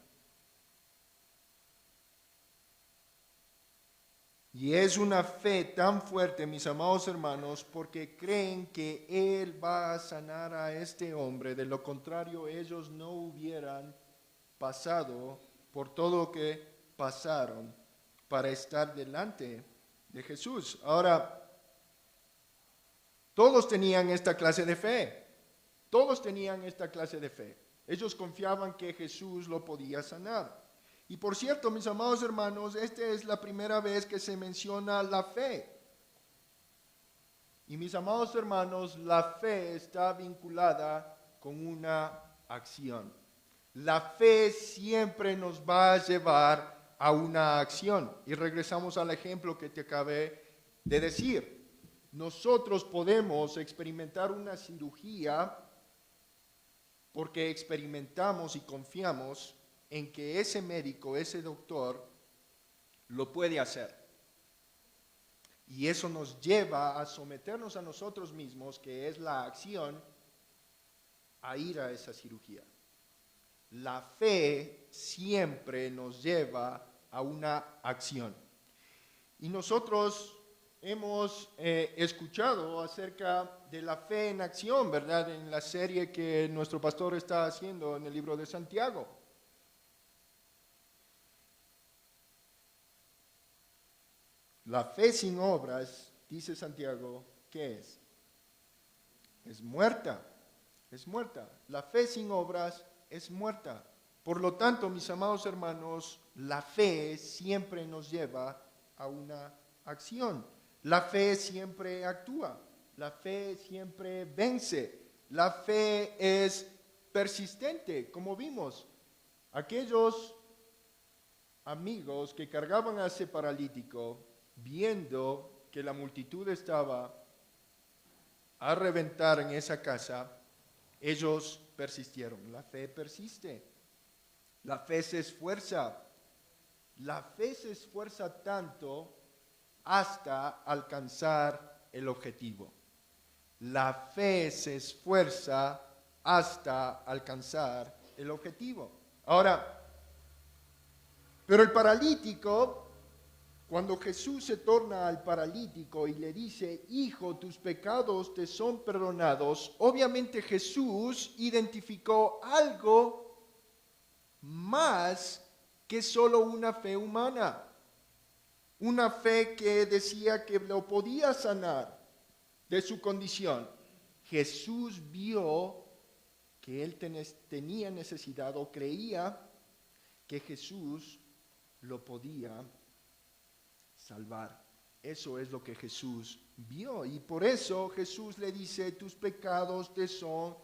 Y es una fe tan fuerte, mis amados hermanos, porque creen que Él va a sanar a este hombre. De lo contrario, ellos no hubieran pasado por todo lo que pasaron para estar delante de Jesús. Ahora, todos tenían esta clase de fe. Todos tenían esta clase de fe. Ellos confiaban que Jesús lo podía sanar. Y por cierto, mis amados hermanos, esta es la primera vez que se menciona la fe. Y mis amados hermanos, la fe está vinculada con una acción. La fe siempre nos va a llevar a una acción. Y regresamos al ejemplo que te acabé de decir. Nosotros podemos experimentar una cirugía porque experimentamos y confiamos en que ese médico, ese doctor, lo puede hacer. Y eso nos lleva a someternos a nosotros mismos, que es la acción, a ir a esa cirugía. La fe siempre nos lleva a una acción. Y nosotros hemos escuchado acerca de la fe en acción, ¿verdad? En la serie que nuestro pastor está haciendo en el libro de Santiago. La fe sin obras, dice Santiago, ¿qué es? Es muerta, es muerta. La fe sin obras es muerta. Por lo tanto, mis amados hermanos, la fe siempre nos lleva a una acción. La fe siempre actúa, la fe siempre vence, la fe es persistente, como vimos. Aquellos amigos que cargaban a ese paralítico, viendo que la multitud estaba a reventar en esa casa, ellos persistieron. La fe persiste, la fe se esfuerza, la fe se esfuerza tanto hasta alcanzar el objetivo. La fe se esfuerza hasta alcanzar el objetivo. Ahora, pero el paralítico, cuando Jesús se torna al paralítico y le dice, hijo, tus pecados te son perdonados, obviamente Jesús identificó algo más que solo una fe humana. Una fe que decía que lo podía sanar de su condición. Jesús vio que él tenía necesidad o creía que Jesús lo podía salvar. Eso es lo que Jesús vio. Y por eso Jesús le dice, tus pecados te son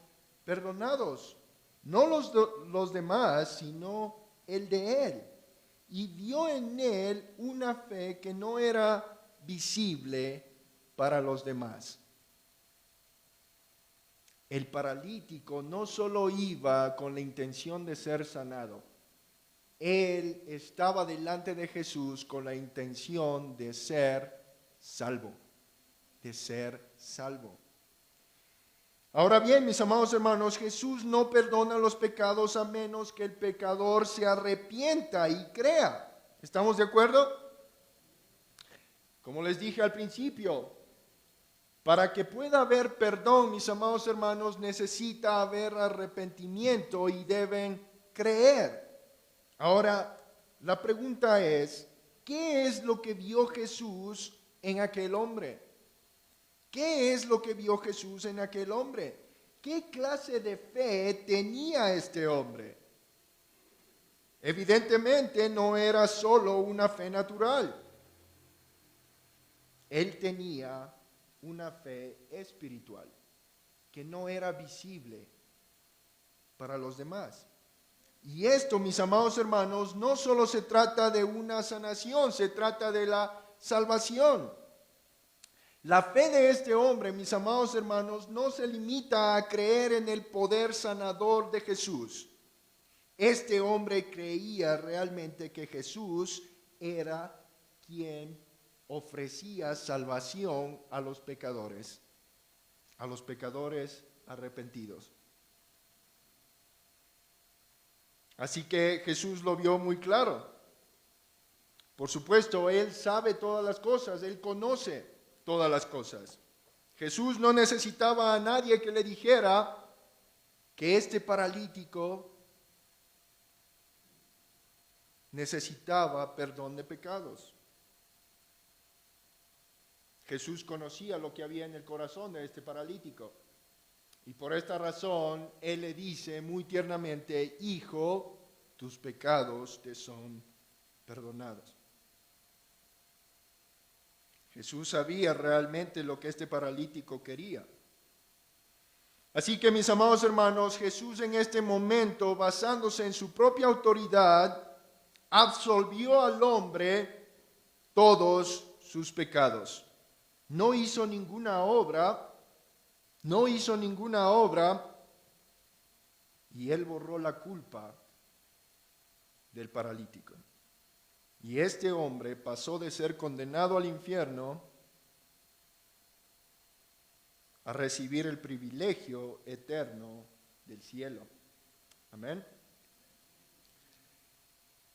perdonados. No los demás, sino el de él. Y vio en él una fe que no era visible para los demás. El paralítico no solo iba con la intención de ser sanado, él estaba delante de Jesús con la intención de ser salvo, de ser salvo. Ahora bien, mis amados hermanos, Jesús no perdona los pecados a menos que el pecador se arrepienta y crea. ¿Estamos de acuerdo? Como les dije al principio, para que pueda haber perdón, mis amados hermanos, necesita haber arrepentimiento y deben creer. Ahora, la pregunta es, ¿qué es lo que vio Jesús en aquel hombre? ¿Qué es lo que vio Jesús en aquel hombre? ¿Qué clase de fe tenía este hombre? Evidentemente no era solo una fe natural. Él tenía una fe espiritual que no era visible para los demás. Y esto, mis amados hermanos, no solo se trata de una sanación, se trata de la salvación. La fe de este hombre, mis amados hermanos, no se limita a creer en el poder sanador de Jesús. Este hombre creía realmente que Jesús era quien ofrecía salvación a los pecadores arrepentidos. Así que Jesús lo vio muy claro. Por supuesto, Él sabe todas las cosas, Él conoce todas las cosas. Jesús no necesitaba a nadie que le dijera que este paralítico necesitaba perdón de pecados. Jesús conocía lo que había en el corazón de este paralítico. Y por esta razón, Él le dice muy tiernamente, hijo, tus pecados te son perdonados. Jesús sabía realmente lo que este paralítico quería. Así que, mis amados hermanos, Jesús en este momento, basándose en su propia autoridad, absolvió al hombre todos sus pecados. No hizo ninguna obra, y él borró la culpa del paralítico. Y este hombre pasó de ser condenado al infierno a recibir el privilegio eterno del cielo. Amén.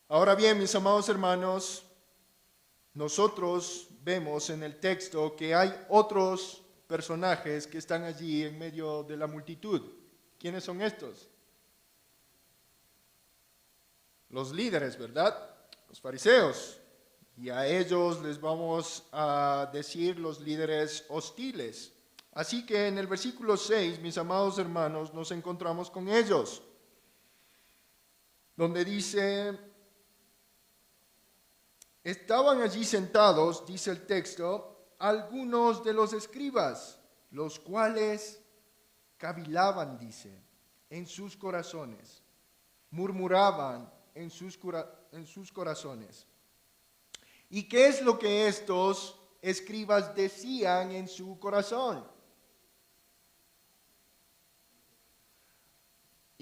Ahora bien, mis amados hermanos, nosotros vemos en el texto que hay otros personajes que están allí en medio de la multitud. ¿Quiénes son estos? Los líderes, ¿verdad? Los fariseos. Y a ellos les vamos a decir los líderes hostiles. Así que en el versículo 6, mis amados hermanos, nos encontramos con ellos, donde dice: estaban allí sentados, dice el texto, algunos de los escribas, los cuales cavilaban, dice, en sus corazones, murmuraban en sus corazones. ¿Y qué es lo que estos escribas decían en su corazón?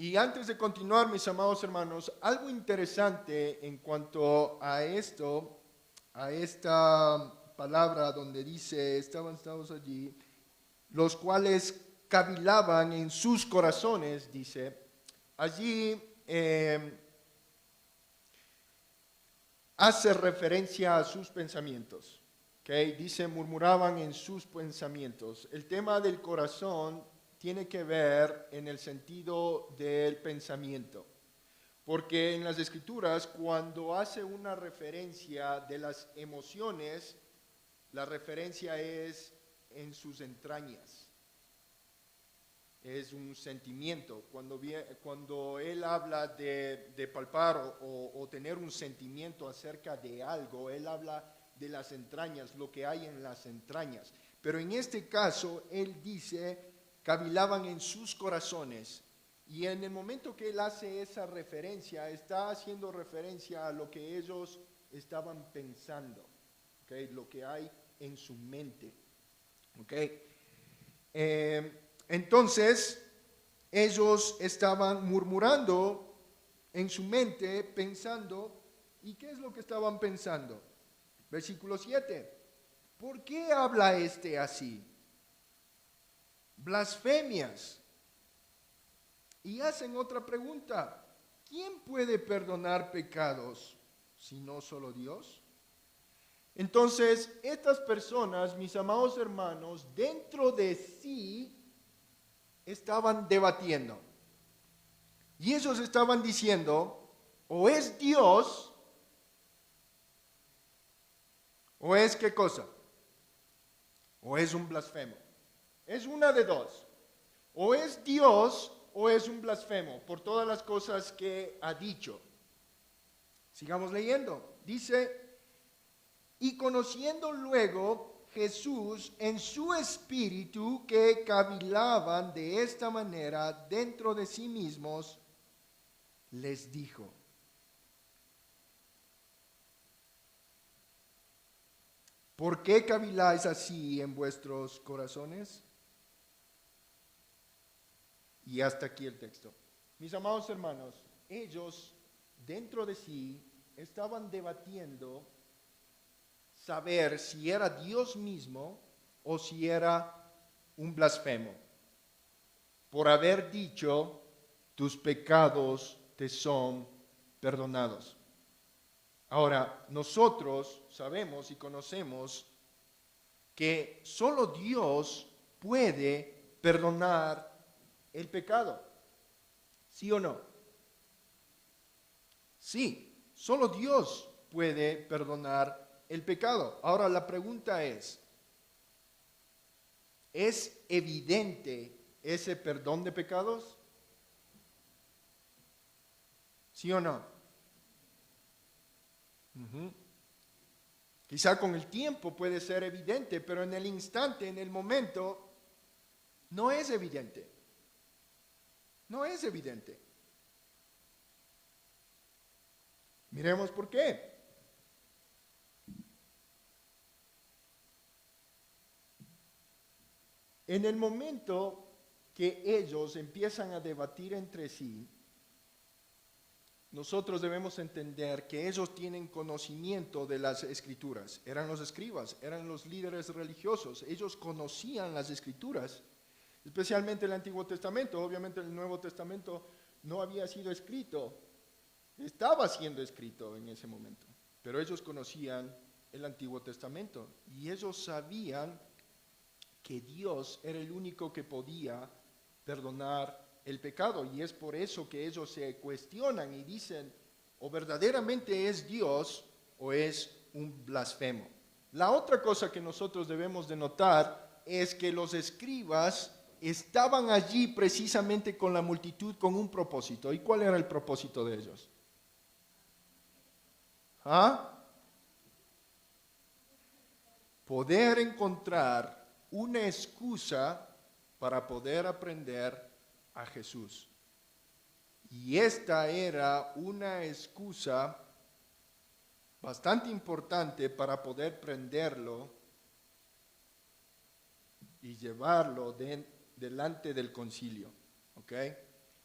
Y antes de continuar, mis amados hermanos, algo interesante en cuanto a esto, a esta palabra donde dice, estaban sentados allí, los cuales cavilaban en sus corazones, dice, allí hace referencia a sus pensamientos, ¿okay? Dice, murmuraban en sus pensamientos. El tema del corazón tiene que ver en el sentido del pensamiento, porque en las Escrituras, cuando hace una referencia de las emociones, la referencia es en sus entrañas. Es un sentimiento. Cuando él habla de palpar o tener un sentimiento acerca de algo, él habla de las entrañas, lo que hay en las entrañas. Pero en este caso, él dice, cavilaban en sus corazones. Y en el momento que él hace esa referencia, está haciendo referencia a lo que ellos estaban pensando, ¿okay? Lo que hay en su mente. ¿Okay? Entonces, ellos estaban murmurando en su mente, pensando, ¿y qué es lo que estaban pensando? Versículo 7. ¿Por qué habla este así? Blasfemias. Y hacen otra pregunta: ¿quién puede perdonar pecados si no solo Dios? Entonces, estas personas, mis amados hermanos, dentro de sí estaban debatiendo. Y ellos estaban diciendo, o es Dios, o es ¿qué cosa? O es un blasfemo. Es una de dos. O es Dios o es un blasfemo por todas las cosas que ha dicho. Sigamos leyendo. Dice, y conociendo luego Jesús en su espíritu que cavilaban de esta manera dentro de sí mismos, les dijo: ¿por qué caviláis así en vuestros corazones? Y hasta aquí el texto. Mis amados hermanos, ellos dentro de sí estaban debatiendo saber si era Dios mismo o si era un blasfemo, por haber dicho, tus pecados te son perdonados. Ahora, nosotros sabemos y conocemos que solo Dios puede perdonar el pecado. ¿Sí o no? Sí, solo Dios puede perdonar el pecado. Ahora la pregunta ¿es evidente ese perdón de pecados? ¿Sí o no? Quizá con el tiempo puede ser evidente, pero en el instante, en el momento, no es evidente. No es evidente. Miremos por qué. En el momento que ellos empiezan a debatir entre sí, nosotros debemos entender que ellos tienen conocimiento de las escrituras. Eran los escribas, eran los líderes religiosos. Ellos conocían las escrituras, especialmente el Antiguo Testamento. Obviamente el Nuevo Testamento no había sido escrito, estaba siendo escrito en ese momento. Pero ellos conocían el Antiguo Testamento y ellos sabían que Dios era el único que podía perdonar el pecado, y es por eso que ellos se cuestionan y dicen, o verdaderamente es Dios o es un blasfemo. La otra cosa que nosotros debemos de notar es que los escribas estaban allí precisamente con la multitud con un propósito. ¿Y cuál era el propósito de ellos? Poder encontrar una excusa para poder aprender a Jesús. Y esta era una excusa bastante importante para poder prenderlo y llevarlo delante del concilio. ¿Ok?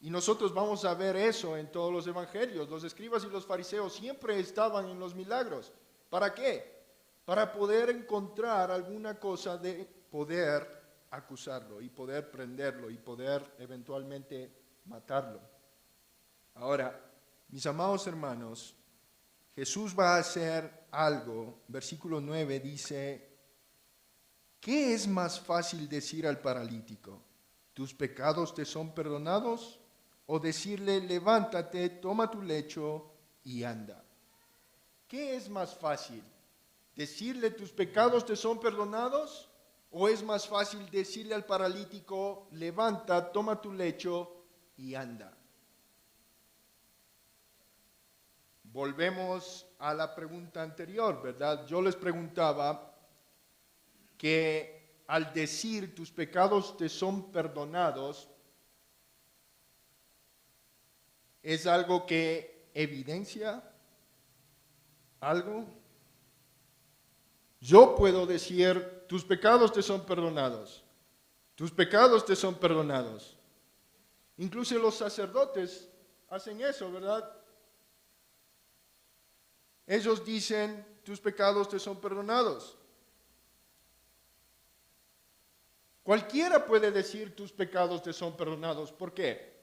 Y nosotros vamos a ver eso en todos los evangelios. Los escribas y los fariseos siempre estaban en los milagros. ¿Para qué? Para poder encontrar alguna cosa de poder acusarlo y poder prenderlo y poder eventualmente matarlo. Ahora, mis amados hermanos, Jesús va a hacer algo. Versículo 9 dice, ¿qué es más fácil decir al paralítico? ¿Tus pecados te son perdonados? O decirle, levántate, toma tu lecho y anda. ¿Qué es más fácil? ¿Decirle tus pecados te son perdonados? ¿O es más fácil decirle al paralítico, levanta, toma tu lecho y anda? Volvemos a la pregunta anterior, ¿verdad? Yo les preguntaba que al decir tus pecados te son perdonados, ¿es algo que evidencia algo? Yo puedo decir, tus pecados te son perdonados. Tus pecados te son perdonados. Incluso los sacerdotes hacen eso, ¿verdad? Ellos dicen, tus pecados te son perdonados. Cualquiera puede decir, tus pecados te son perdonados. ¿Por qué?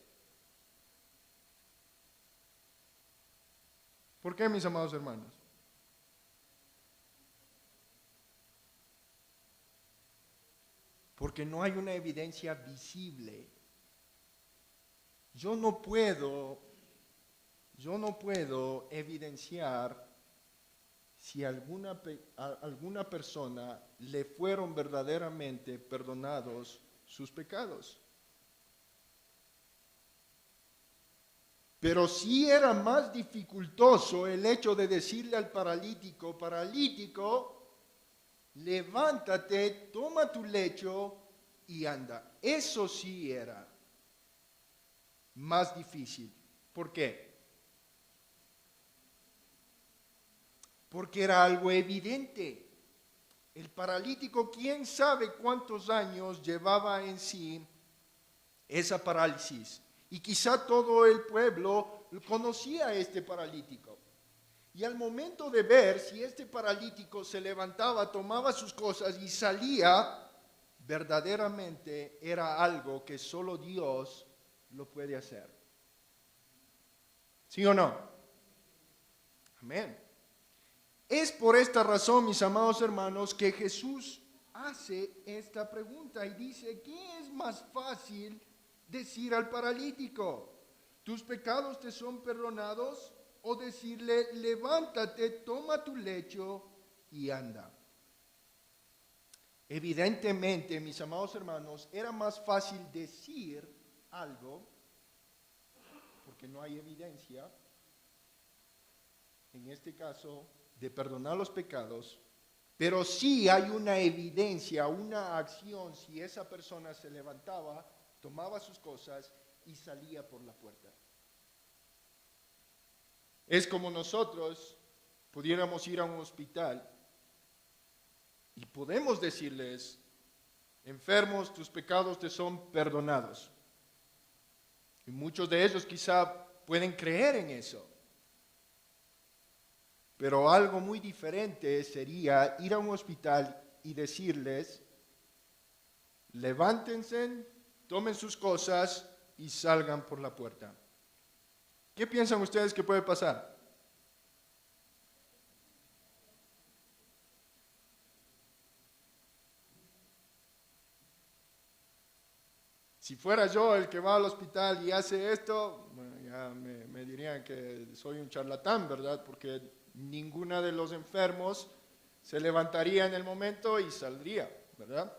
¿Por qué, mis amados hermanos? Porque no hay una evidencia visible. Yo no puedo evidenciar si alguna persona le fueron verdaderamente perdonados sus pecados. Pero sí era más dificultoso el hecho de decirle al paralítico, levántate, toma tu lecho y anda. Eso sí era más difícil. ¿Por qué? Porque era algo evidente. El paralítico, ¿quién sabe cuántos años llevaba en sí esa parálisis? Y quizá todo el pueblo conocía a este paralítico. Y al momento de ver si este paralítico se levantaba, tomaba sus cosas y salía, verdaderamente era algo que solo Dios lo puede hacer. ¿Sí o no? Amén. Es por esta razón, mis amados hermanos, que Jesús hace esta pregunta y dice, ¿qué es más fácil decir al paralítico? ¿Tus pecados te son perdonados? O decirle, levántate, toma tu lecho y anda. Evidentemente, mis amados hermanos, era más fácil decir algo, porque no hay evidencia, en este caso, de perdonar los pecados, pero sí hay una evidencia, una acción, si esa persona se levantaba, tomaba sus cosas y salía por la puerta. Es como nosotros pudiéramos ir a un hospital y podemos decirles, enfermos, tus pecados te son perdonados. Y muchos de ellos quizá pueden creer en eso. Pero algo muy diferente sería ir a un hospital y decirles, levántense, tomen sus cosas y salgan por la puerta. ¿Qué piensan ustedes que puede pasar? Si fuera yo el que va al hospital y hace esto, bueno, ya me dirían que soy un charlatán, ¿verdad? Porque ninguna de los enfermos se levantaría en el momento y saldría, ¿verdad?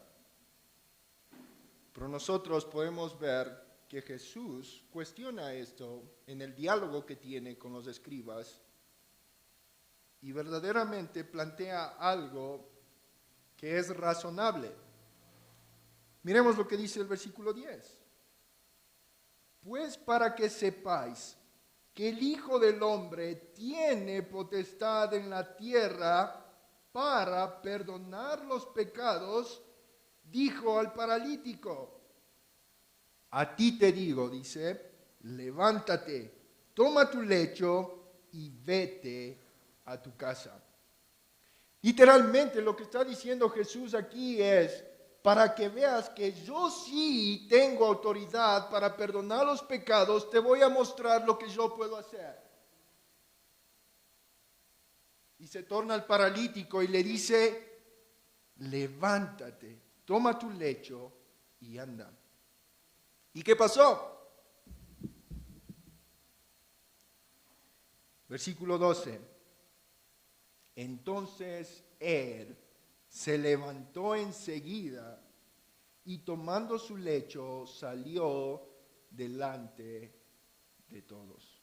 Pero nosotros podemos ver que Jesús cuestiona esto en el diálogo que tiene con los escribas y verdaderamente plantea algo que es razonable. Miremos lo que dice el versículo 10. Pues para que sepáis que el Hijo del Hombre tiene potestad en la tierra para perdonar los pecados, dijo al paralítico, a ti te digo, dice, levántate, toma tu lecho y vete a tu casa. Literalmente lo que está diciendo Jesús aquí es, para que veas que yo sí tengo autoridad para perdonar los pecados, te voy a mostrar lo que yo puedo hacer. Y se torna al paralítico y le dice, levántate, toma tu lecho y anda. ¿Y qué pasó? Versículo 12. Entonces él se levantó enseguida y tomando su lecho salió delante de todos.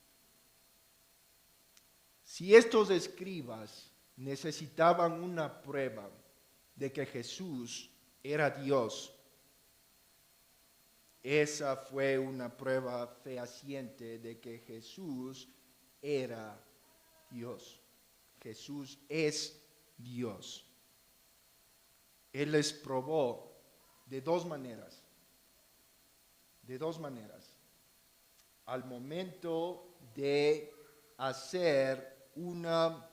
Si estos escribas necesitaban una prueba de que Jesús era Dios, esa fue una prueba fehaciente de que Jesús era Dios. Jesús es Dios. Él les probó de dos maneras. De dos maneras. Al momento de hacer una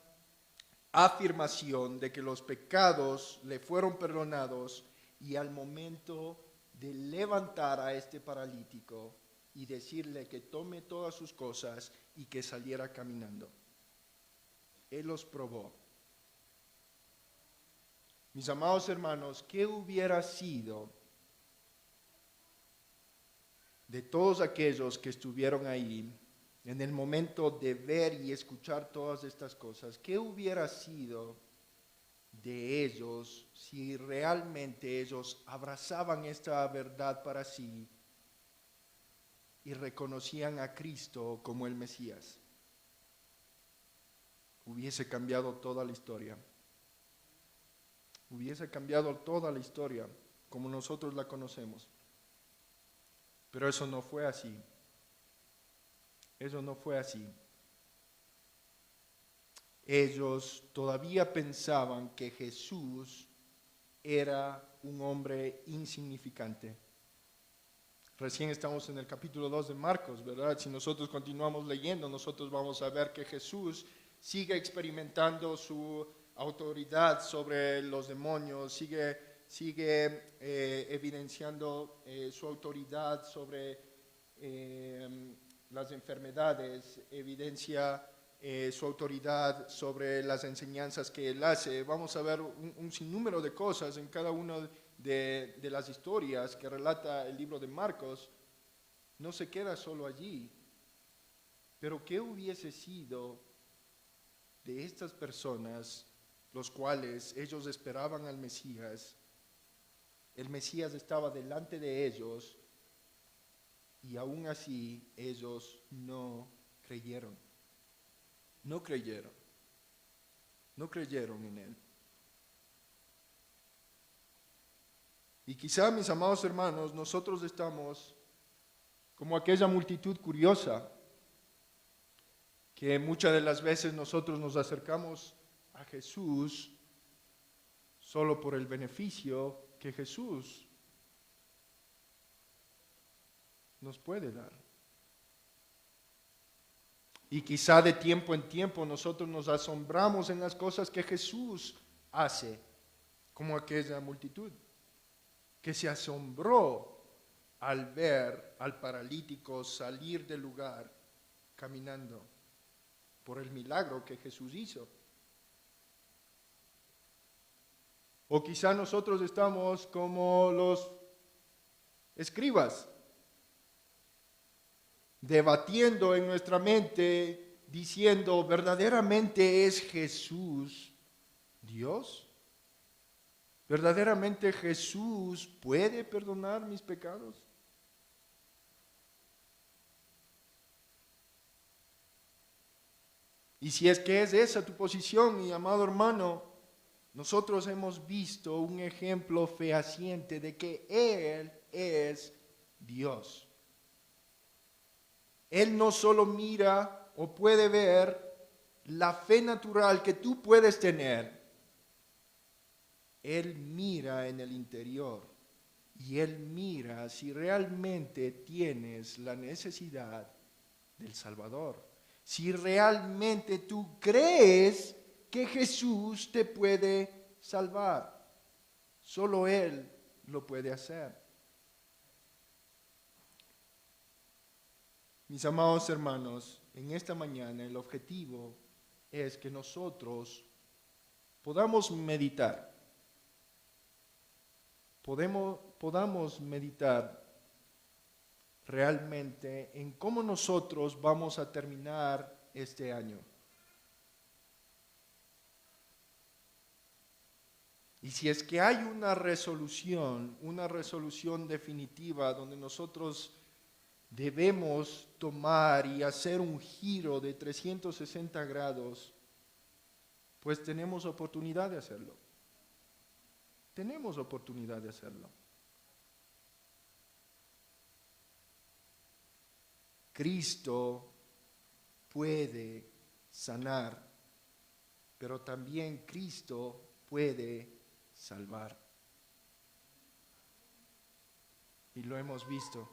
afirmación de que los pecados le fueron perdonados y al momento de levantar a este paralítico y decirle que tome todas sus cosas y que saliera caminando. Él los probó. Mis amados hermanos, ¿qué hubiera sido de todos aquellos que estuvieron ahí en el momento de ver y escuchar todas estas cosas? ¿Qué hubiera sido de ellos si realmente ellos abrazaban esta verdad para sí y reconocían a Cristo como el Mesías? Hubiese cambiado toda la historia. Hubiese cambiado toda la historia como nosotros la conocemos. Pero eso no fue así. Eso no fue así. Ellos todavía pensaban que Jesús era un hombre insignificante. Recién estamos en el capítulo 2 de Marcos, ¿verdad? Si nosotros continuamos leyendo, nosotros vamos a ver que Jesús sigue experimentando su autoridad sobre los demonios, sigue evidenciando su autoridad sobre las enfermedades, evidencia su autoridad sobre las enseñanzas que él hace. Vamos a ver un sinnúmero de cosas en cada una de las historias que relata el libro de Marcos. No se queda solo allí, pero ¿qué hubiese sido de estas personas, los cuales ellos esperaban al Mesías? El Mesías estaba delante de ellos y aún así ellos no creyeron. No creyeron. No creyeron en él. Y quizá, mis amados hermanos, nosotros estamos como aquella multitud curiosa que muchas de las veces nosotros nos acercamos a Jesús solo por el beneficio que Jesús nos puede dar. Y quizá de tiempo en tiempo nosotros nos asombramos en las cosas que Jesús hace, como aquella multitud que se asombró al ver al paralítico salir del lugar caminando por el milagro que Jesús hizo. O quizá nosotros estamos como los escribas, debatiendo en nuestra mente, diciendo, ¿verdaderamente es Jesús Dios? ¿Verdaderamente Jesús puede perdonar mis pecados? Y si es que es esa tu posición, mi amado hermano, nosotros hemos visto un ejemplo fehaciente de que Él es Dios. Él no solo mira o puede ver la fe natural que tú puedes tener. Él mira en el interior y Él mira si realmente tienes la necesidad del Salvador. Si realmente tú crees que Jesús te puede salvar. Solo Él lo puede hacer. Mis amados hermanos, en esta mañana el objetivo es que nosotros podamos meditar. Podamos meditar realmente en cómo nosotros vamos a terminar este año. Y si es que hay una resolución definitiva donde nosotros debemos tomar y hacer un giro de 360 grados, pues tenemos oportunidad de hacerlo. Tenemos oportunidad de hacerlo. Cristo puede sanar, pero también Cristo puede salvar. Y lo hemos visto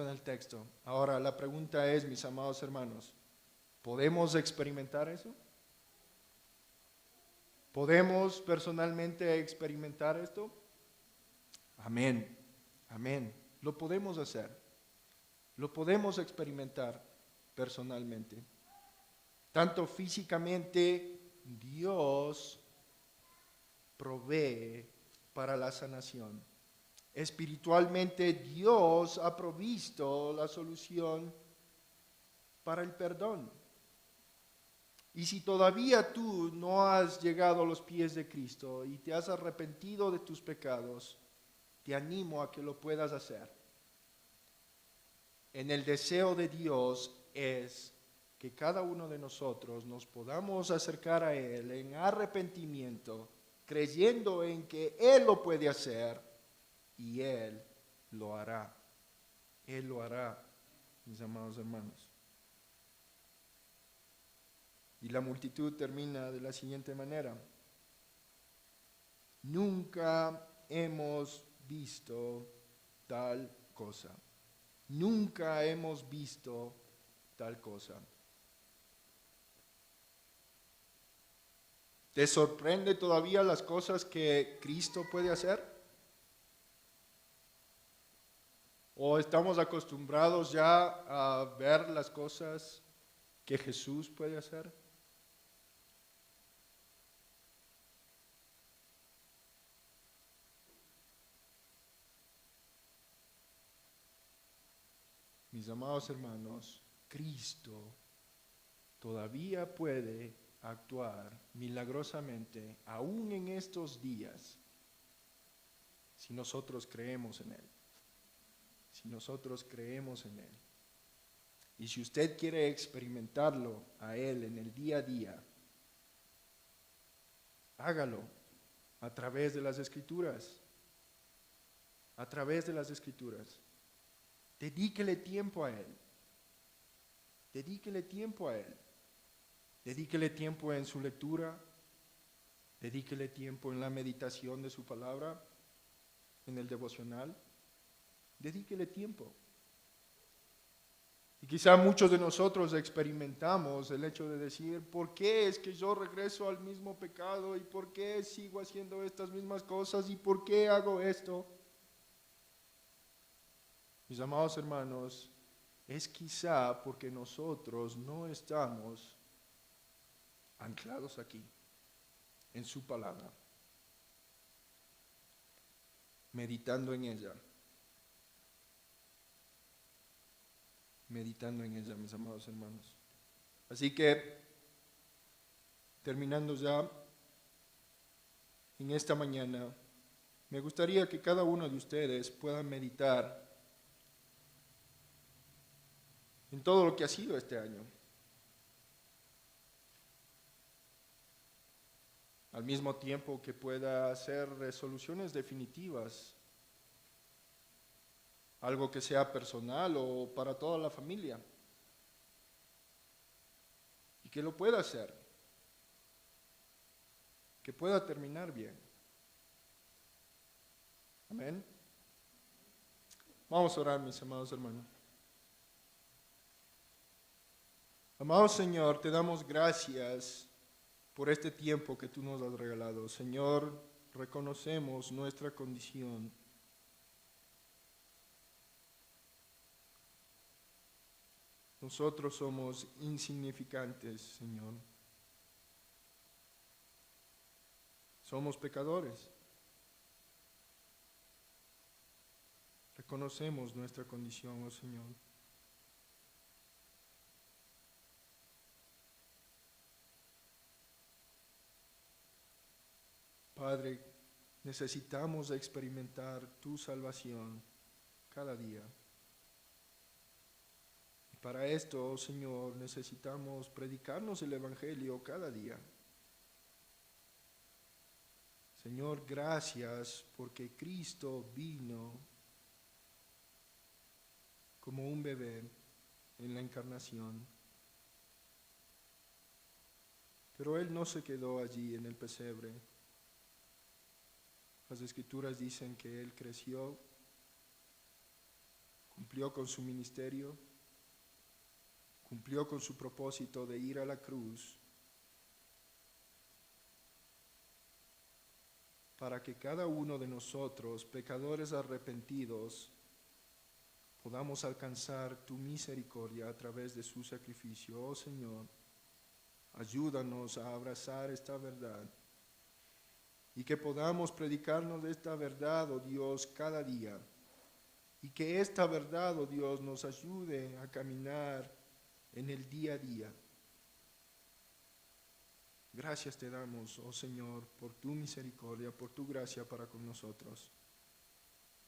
en el texto. Ahora la pregunta es, mis amados hermanos, ¿podemos experimentar eso? ¿Podemos personalmente experimentar esto? Amén, amén. Lo podemos hacer. Lo podemos experimentar personalmente. Tanto físicamente, Dios provee para la sanación. Espiritualmente, Dios ha provisto la solución para el perdón. Y si todavía tú no has llegado a los pies de Cristo y te has arrepentido de tus pecados, te animo a que lo puedas hacer. En el deseo de Dios es que cada uno de nosotros nos podamos acercar a Él en arrepentimiento, creyendo en que Él lo puede hacer y Él lo hará. Él lo hará, mis amados hermanos. Y la multitud termina de la siguiente manera. Nunca hemos visto tal cosa. Nunca hemos visto tal cosa. ¿Te sorprende todavía las cosas que Cristo puede hacer? ¿O estamos acostumbrados ya a ver las cosas que Jesús puede hacer? Mis amados hermanos, Cristo todavía puede actuar milagrosamente aún en estos días si nosotros creemos en Él. Si nosotros creemos en Él. Y si usted quiere experimentarlo a Él en el día a día, hágalo a través de las Escrituras. a través de las Escrituras. Dedíquele tiempo a Él. Dedíquele tiempo a Él. Dedíquele tiempo en su lectura. Dedíquele tiempo en la meditación de su palabra, en el devocional. Dedíquele tiempo. Y quizá muchos de nosotros experimentamos el hecho de decir, ¿por qué es que yo regreso al mismo pecado? ¿Y por qué sigo haciendo estas mismas cosas? ¿Y por qué hago esto? Mis amados hermanos, es quizá porque nosotros no estamos anclados aquí, en su palabra, meditando en ella. Meditando en ella, mis amados hermanos. Así que, terminando ya en esta mañana, me gustaría que cada uno de ustedes pueda meditar en todo lo que ha sido este año. Al mismo tiempo que pueda hacer resoluciones definitivas, algo que sea personal o para toda la familia, y que lo pueda hacer, que pueda terminar bien. Amén. Vamos a orar, mis amados hermanos. Amado Señor, te damos gracias por este tiempo que tú nos has regalado. Señor, reconocemos nuestra condición. Nosotros somos insignificantes, Señor. Somos pecadores. Reconocemos nuestra condición, oh Señor. Padre, necesitamos experimentar tu salvación cada día. Para esto, oh Señor, necesitamos predicarnos el Evangelio cada día. Señor, gracias porque Cristo vino como un bebé en la encarnación. Pero Él no se quedó allí en el pesebre. Las Escrituras dicen que Él creció, cumplió con su ministerio, cumplió con su propósito de ir a la cruz para que cada uno de nosotros, pecadores arrepentidos, podamos alcanzar tu misericordia a través de su sacrificio. Oh Señor, ayúdanos a abrazar esta verdad y que podamos predicarnos de esta verdad, oh Dios, cada día, y que esta verdad, oh Dios, nos ayude a caminar en el día a día. Gracias te damos, oh Señor, por tu misericordia, por tu gracia para con nosotros.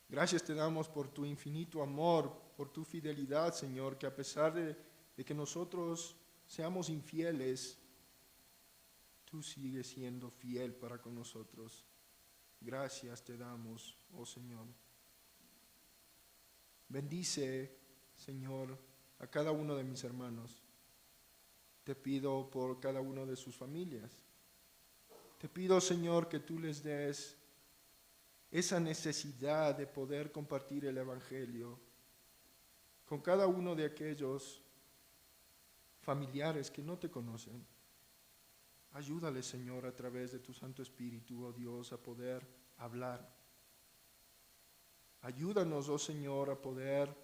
Gracias te damos por tu infinito amor, por tu fidelidad, Señor, que a pesar de que nosotros seamos infieles, tú sigues siendo fiel para con nosotros. Gracias te damos, oh Señor. Bendice, Señor, a cada uno de mis hermanos. Te pido por cada uno de sus familias. Te pido, Señor, que tú les des esa necesidad de poder compartir el Evangelio con cada uno de aquellos familiares que no te conocen. Ayúdales, Señor, a través de tu Santo Espíritu, oh Dios, a poder hablar. Ayúdanos, oh Señor, a poder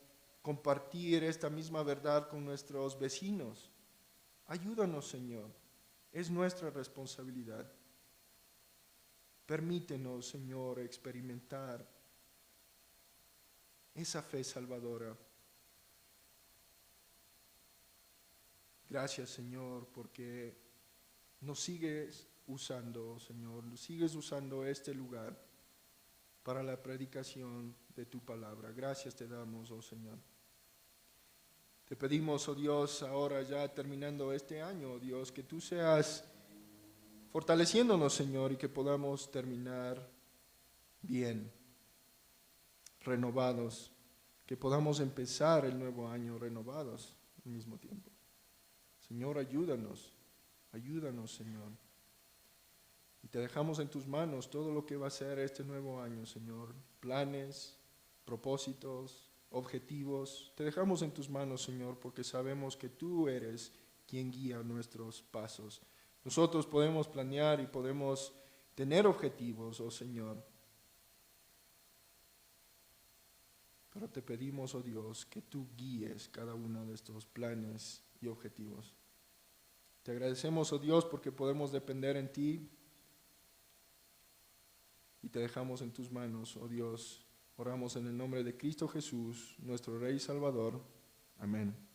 compartir esta misma verdad con nuestros vecinos. Ayúdanos, Señor. Es nuestra responsabilidad. Permítenos, Señor, experimentar esa fe salvadora. Gracias, Señor, porque nos sigues usando, Señor, nos sigues usando este lugar para la predicación de tu palabra. Gracias te damos, oh Señor. Te pedimos, oh Dios, ahora ya terminando este año, oh Dios, que tú seas fortaleciéndonos, Señor, y que podamos terminar bien, renovados, que podamos empezar el nuevo año renovados al mismo tiempo. Señor, ayúdanos, Señor. Y te dejamos en tus manos todo lo que va a ser este nuevo año, Señor. Planes, propósitos, objetivos. Te dejamos en tus manos, Señor, porque sabemos que tú eres quien guía nuestros pasos. Nosotros podemos planear y podemos tener objetivos, oh Señor. Pero te pedimos, oh Dios, que tú guíes cada uno de estos planes y objetivos. Te agradecemos, oh Dios, porque podemos depender en ti. Y te dejamos en tus manos, oh Dios. Oramos en el nombre de Cristo Jesús, nuestro Rey y Salvador. Amén.